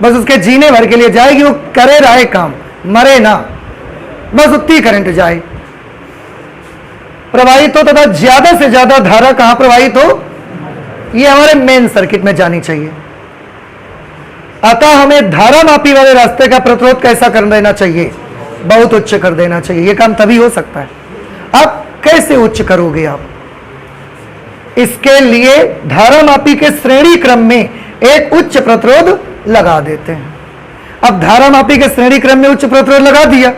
बस उसके जीने भर के लिए जाएगी, वो करे रहे काम, मरे ना, बस उतनी करंट जाए, प्रवाहित हो तथा ज्यादा से ज्यादा धारा कहां प्रवाहित हो, ये हमारे मेन सर्किट में जानी चाहिए। अतः हमें धारा मापी वाले रास्ते का प्रतिरोध कैसा कर देना चाहिए, बहुत उच्च कर देना चाहिए। यह काम तभी हो सकता है। अब कैसे उच्च करोगे आप, इसके लिए धारा मापी के श्रेणी क्रम में एक उच्च प्रतिरोध लगा देते हैं। अब धारा मापी के श्रेणी क्रम में उच्च प्रतिरोध लगा दिया,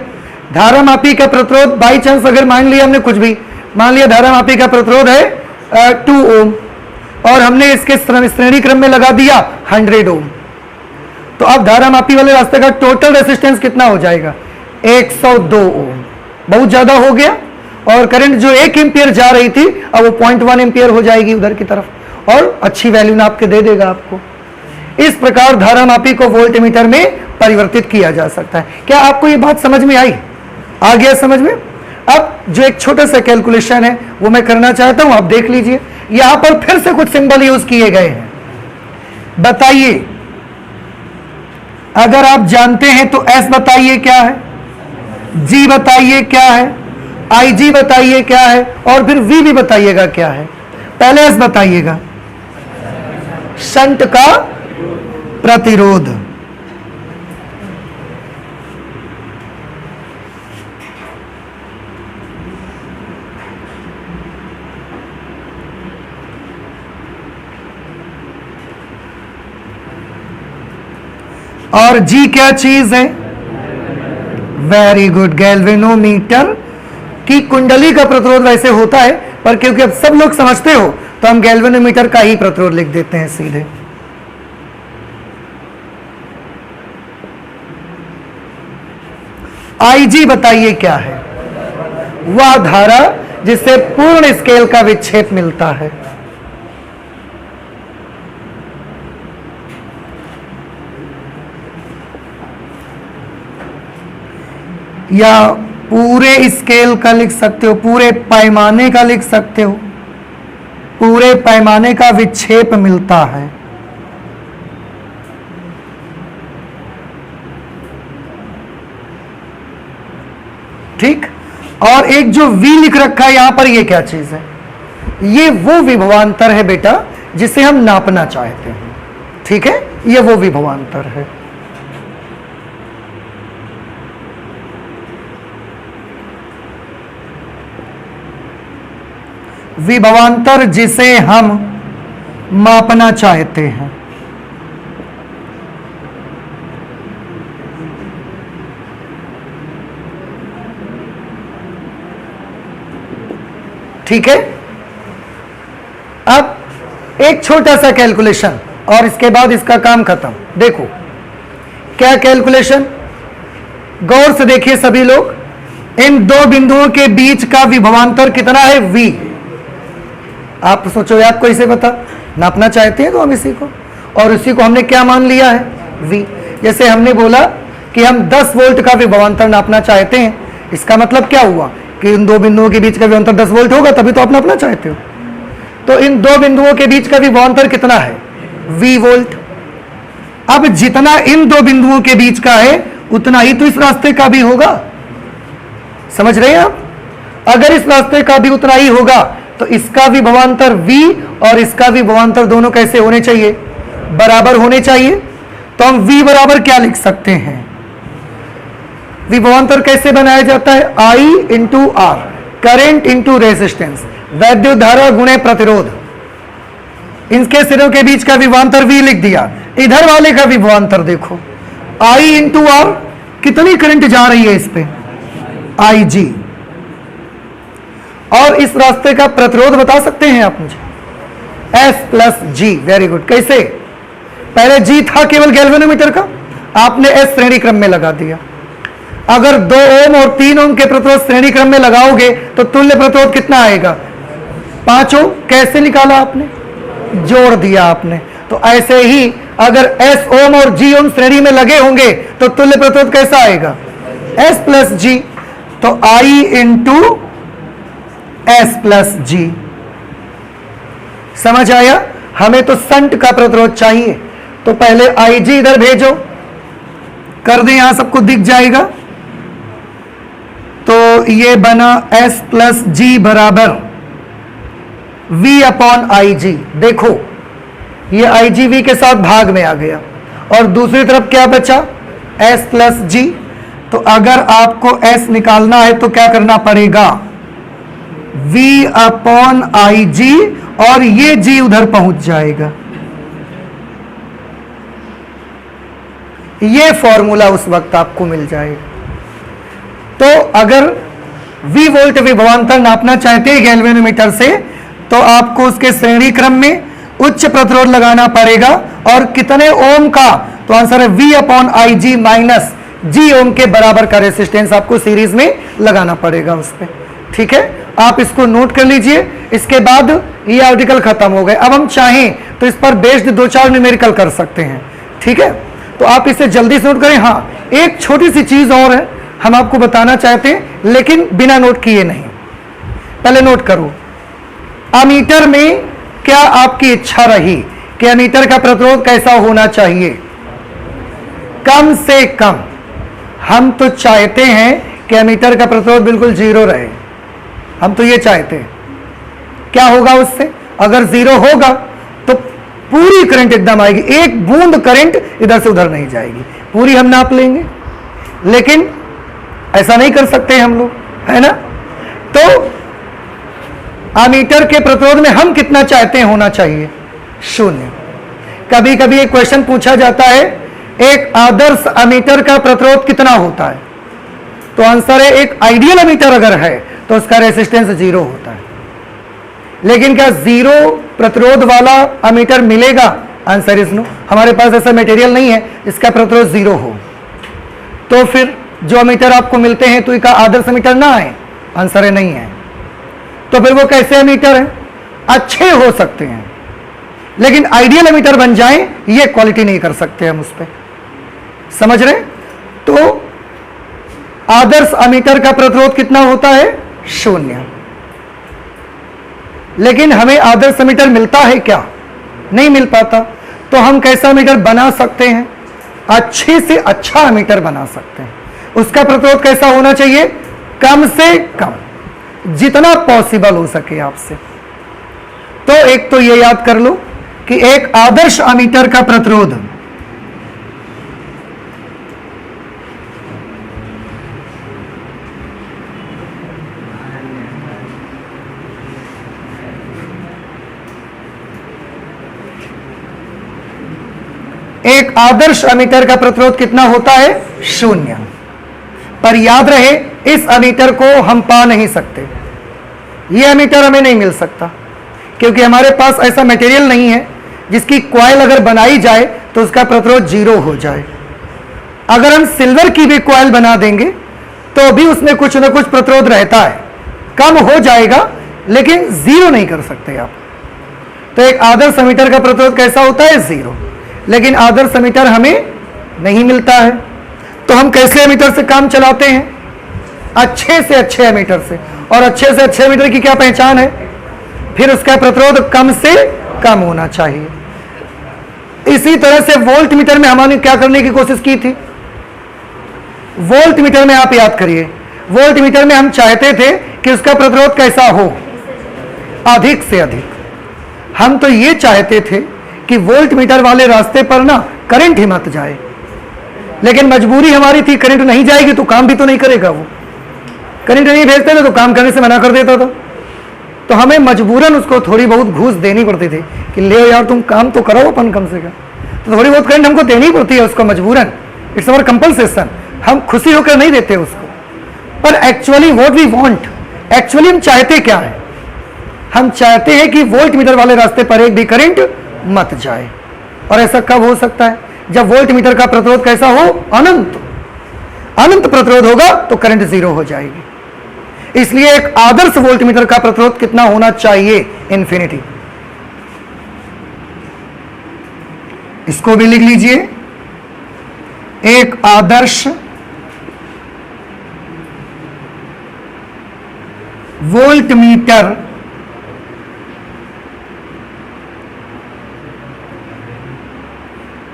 धारा मापी का प्रतिरोध बाई चांस अगर मान लिया हमने, कुछ भी मान लिया, धारा मापी का प्रतिरोध है 2 ओम और हमने इसके श्रेणी क्रम में लगा दिया 100 ओम, तो अब धारा मापी वाले रास्ते का टोटल रेसिस्टेंस कितना हो जाएगा, 102 ओम। बहुत ज्यादा हो गया, और करंट जो 1 एम्पियर जा रही थी अब वो 0.1 एम्पियर हो जाएगी उधर की तरफ, और अच्छी वैल्यू नाप के दे देगा आपको। इस प्रकार धारा मापी को वोल्टमीटर में परिवर्तित किया जा सकता है। क्या आपको ये बात समझ में आई, आ गया समझ में? अब जो एक छोटा सा कैलकुलेशन है वो मैं करना चाहता हूं, आप देख लीजिए। यहां पर फिर से कुछ सिंबल यूज किए गए हैं। बताइए, अगर आप जानते हैं तो एस बताइए क्या है, जी बताइए क्या है, आई जी बताइए क्या है, और फिर वी भी बताइएगा क्या है। पहले एस बताइएगा, शंट का प्रतिरोध। और जी क्या चीज है, वेरी गुड। गैल्वेनोमीटर की कुंडली का प्रतिरोध वैसे होता है, पर क्योंकि अब सब लोग समझते हो तो हम गैल्वेनोमीटर का ही प्रतिरोध लिख देते हैं सीधे। आईजी बताइए क्या है? वह धारा जिससे पूर्ण स्केल का विक्षेप मिलता है। या पूरे स्केल का लिख सकते हो, पूरे पैमाने का लिख सकते हो, पूरे पैमाने का विक्षेप मिलता है। ठीक। और एक जो V लिख रखा है यहां पर, ये क्या चीज है? ये वो विभवांतर है बेटा जिसे हम नापना चाहते हैं। ठीक है, ये वो विभवांतर है। विभवांतर जिसे हम मापना चाहते हैं। ठीक है। अब एक छोटा सा कैलकुलेशन और इसके बाद इसका काम खत्म। देखो क्या कैलकुलेशन, गौर से देखिए सभी लोग। इन दो बिंदुओं के बीच का विभवांतर कितना है? V। आप सोचो आपको इसे पता, नापना चाहते हैं तो हम इसी को, और इसी को हमने क्या मान लिया है? V। जैसे हमने बोला कि हम 10 वोल्ट का विभवांतर नापना चाहते हैं, इसका मतलब क्या हुआ कि इन दो बिंदुओं के बीच का विभवांतर 10 वोल्ट होगा, तभी तो आप नापना चाहते हो। तो इन दो बिंदुओं के बीच का विभवांतर कितना है? V volt. अब जितना इन दो बिंदुओं के बीच का है उतना ही तो इस रास्ते का भी होगा। समझ रहे हैं आप? अगर इस रास्ते का भी उतना ही होगा तो इसका विभवांतर V और इसका विभवांतर दोनों कैसे होने चाहिए? बराबर होने चाहिए। तो हम V बराबर क्या लिख सकते हैं? विभवांतर कैसे बनाया जाता है? I into R, current into resistance, वैद्युत धारा गुणे प्रतिरोध। इनके सिरों के बीच का विभवांतर V लिख दिया। इधर वाले का विभवांतर देखो, I इंटू R, कितनी करंट जा रही है इस पे? IG। और इस रास्ते का प्रतिरोध बता सकते हैं आप मुझे? S plus G। Very good. कैसे? पहले G था केवल गैल्वेनोमीटर का, आपने S श्रेणी क्रम में लगा दिया। अगर 2 ओम और 3 ओम के प्रतिरोध श्रेणी क्रम में लगाओगे तो तुल्य प्रतिरोध कितना आएगा? 5 ओम। कैसे निकाला आपने? जोड़ दिया आपने। तो ऐसे ही अगर S ओम और G ओम श्रेणी में लगे होंगे तो तुल्य प्रतिरोध कैसा आएगा? S plus G। तो I into S plus G। समझ आया? हमें तो संट का प्रतिरोध चाहिए, तो पहले IG इधर भेजो, कर दें, यहां सबको दिख जाएगा। तो ये बना S प्लस G बराबर V अपॉन IG। देखो ये IG V के साथ भाग में आ गया, और दूसरी तरफ क्या बचा? S plus G। तो अगर आपको S निकालना है तो क्या करना पड़ेगा? V अपॉन IG, और ये G उधर पहुंच जाएगा। ये फॉर्मूला उस वक्त आपको मिल जाएगा। तो अगर V वोल्ट विभवांतर नापना चाहते हैं गैल्वेनोमीटर से, तो आपको उसके श्रेणी क्रम में उच्च प्रतिरोध लगाना पड़ेगा। और कितने ओम का? तो आंसर है V upon IG minus G ओम के बराबर का रेसिस्टेंस आपको सीरीज में लगाना पड़ेगा उस पर। ठीक है, आप इसको नोट कर लीजिए। इसके बाद ये आर्टिकल खत्म हो गए। अब हम चाहें तो इस पर बेस्ड 2-4 न्यूमेरिकल कर सकते हैं। ठीक है, तो आप इसे जल्दी से नोट करें। हाँ, एक छोटी सी चीज और है, हम आपको बताना चाहते हैं लेकिन बिना नोट किए नहीं। पहले नोट करो, अमीटर में क्या आपकी इच्छा रही कि अमीटर का प्रतिरोध कैसा होना चाहिए? कम से कम हम तो चाहते हैं कि अमीटर का प्रतिरोध बिल्कुल 0 रहे। हम तो ये चाहते हैं। क्या होगा उससे? अगर 0 होगा तो पूरी करंट एकदम आएगी, एक बूंद करंट इधर से उधर नहीं जाएगी, पूरी हम नाप लेंगे। लेकिन ऐसा नहीं कर सकते हम लोग, है ना? तो अमीटर के प्रतिरोध में हम कितना चाहते हैं होना चाहिए? 0। कभी कभी एक क्वेश्चन पूछा जाता है, एक आदर्श अमीटर का प्रतिरोध कितना होता है? तो आंसर है एक आइडियल एमीटर अगर है तो उसका रेजिस्टेंस 0 होता है। लेकिन क्या 0 प्रतिरोध वाला एमीटर मिलेगा? Answer is no. हमारे पास ऐसा मटेरियल नहीं है इसका प्रतिरोध 0 हो। तो फिर जो एमीटर आपको मिलते हैं तो इसका आदर्श एमीटर ना है? आंसर है नहीं है। तो फिर वो कैसे एमीटर है? अच्छे हो सकते हैं लेकिन आइडियल एमीटर बन जाए ये क्वालिटी नहीं कर सकते हम उस पर। समझ रहे? तो आदर्श एमीटर का प्रतिरोध कितना होता है? 0। लेकिन हमें आदर्श एमीटर मिलता है क्या? नहीं मिल पाता। तो हम कैसा एमीटर बना सकते हैं? अच्छे से अच्छा एमीटर बना सकते हैं। उसका प्रतिरोध कैसा होना चाहिए? कम से कम, जितना पॉसिबल हो सके आपसे। तो एक तो ये याद कर लो कि एक आदर्श एमीटर का प्रतिरोध एमीटर का प्रतिरोध कितना होता है? 0। पर याद रहे इस एमीटर को हम पा नहीं सकते, यह एमीटर हमें नहीं मिल सकता क्योंकि हमारे पास ऐसा मटेरियल नहीं है जिसकी कॉइल अगर बनाई जाए तो उसका प्रतिरोध 0 हो जाए। अगर हम सिल्वर की भी कॉइल बना देंगे तो भी उसमें कुछ ना कुछ प्रतिरोध रहता है, कम हो जाएगा लेकिन 0 नहीं कर सकते आप। तो एक आदर्श एमीटर का प्रतिरोध कैसा होता है? 0। लेकिन आदर्श एमीटर हमें नहीं मिलता है। तो हम कैसे एमीटर से काम चलाते हैं? अच्छे से अच्छे एमीटर से। और अच्छे से अच्छे एमीटर की क्या पहचान है? फिर उसका प्रतिरोध कम से कम होना चाहिए। इसी तरह से वोल्ट मीटर में हमने क्या करने की कोशिश की थी? वोल्ट मीटर में आप याद करिए, वोल्ट मीटर में हम चाहते थे कि उसका प्रतिरोध कैसा हो? अधिक से अधिक। हम तो ये चाहते थे कि वोल्ट मीटर वाले रास्ते पर ना करंट ही मत जाए, लेकिन मजबूरी हमारी थी, करंट नहीं जाएगी तो काम भी तो नहीं करेगा। वो करंट नहीं भेजते थे तो काम करने से मना कर देता था। तो हमें मजबूरन उसको थोड़ी बहुत घूस देनी पड़ती थी कि ले यार तुम काम तो करो अपन कम से कम। तो थोड़ी बहुत करंट हमको देनी पड़ती है उसको मजबूरन, इट्स अवर कंपल्सेशन। हम खुशी होकर नहीं देते उसको। पर actually what we want, actually हम चाहते क्या है? हम चाहते हैं कि वोल्ट मीटर वाले रास्ते पर एक भी करंट मत जाए। और ऐसा कब हो सकता है? जब वोल्ट मीटर का प्रतिरोध कैसा हो? अनंत। अनंत प्रतिरोध होगा तो करंट 0 हो जाएगी। इसलिए एक आदर्श वोल्ट मीटर का प्रतिरोध कितना होना चाहिए? इन्फिनिटी। इसको भी लिख लीजिए, एक आदर्श वोल्ट मीटर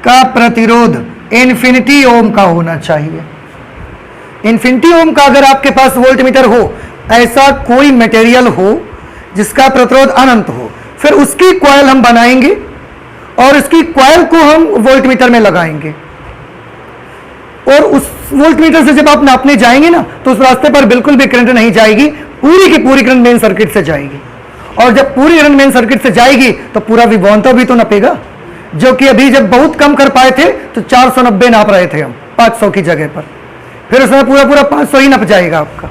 का प्रतिरोध इन्फिनिटी ओम का होना चाहिए। इन्फिनिटी ओम का अगर आपके पास वोल्ट मीटर हो, ऐसा कोई मटेरियल हो जिसका प्रतिरोध अनंत हो, फिर उसकी कॉइल हम बनाएंगे और उसकी कॉइल को हम वोल्ट मीटर में लगाएंगे। और उस वोल्ट मीटर से जब आप नापने जाएंगे ना तो उस रास्ते पर बिल्कुल भी करंट नहीं जाएगी, पूरी की पूरी करंट मेन सर्किट से जाएगी। और जब पूरी करंट मेन सर्किट से जाएगी तो पूरा विभवांतर भी तो नपेगा, जो कि अभी जब बहुत कम कर पाए थे तो 490 नाप रहे थे हम 500 की जगह पर, फिर उसमें पूरा पूरा 500 ही नप जाएगा आपका।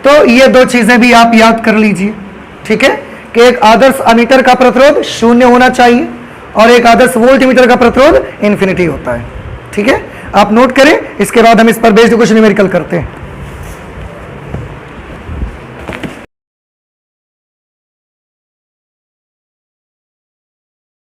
तो ये दो चीजें भी आप याद कर लीजिए, ठीक है, कि एक आदर्श एमीटर का प्रतिरोध 0 होना चाहिए और एक आदर्श वोल्ट मीटर का प्रतिरोध इन्फिनिटी होता है। ठीक है, आप नोट करें। इसके बाद हम इस पर बेस्ड कुछ न्यूमेरिकल करते हैं।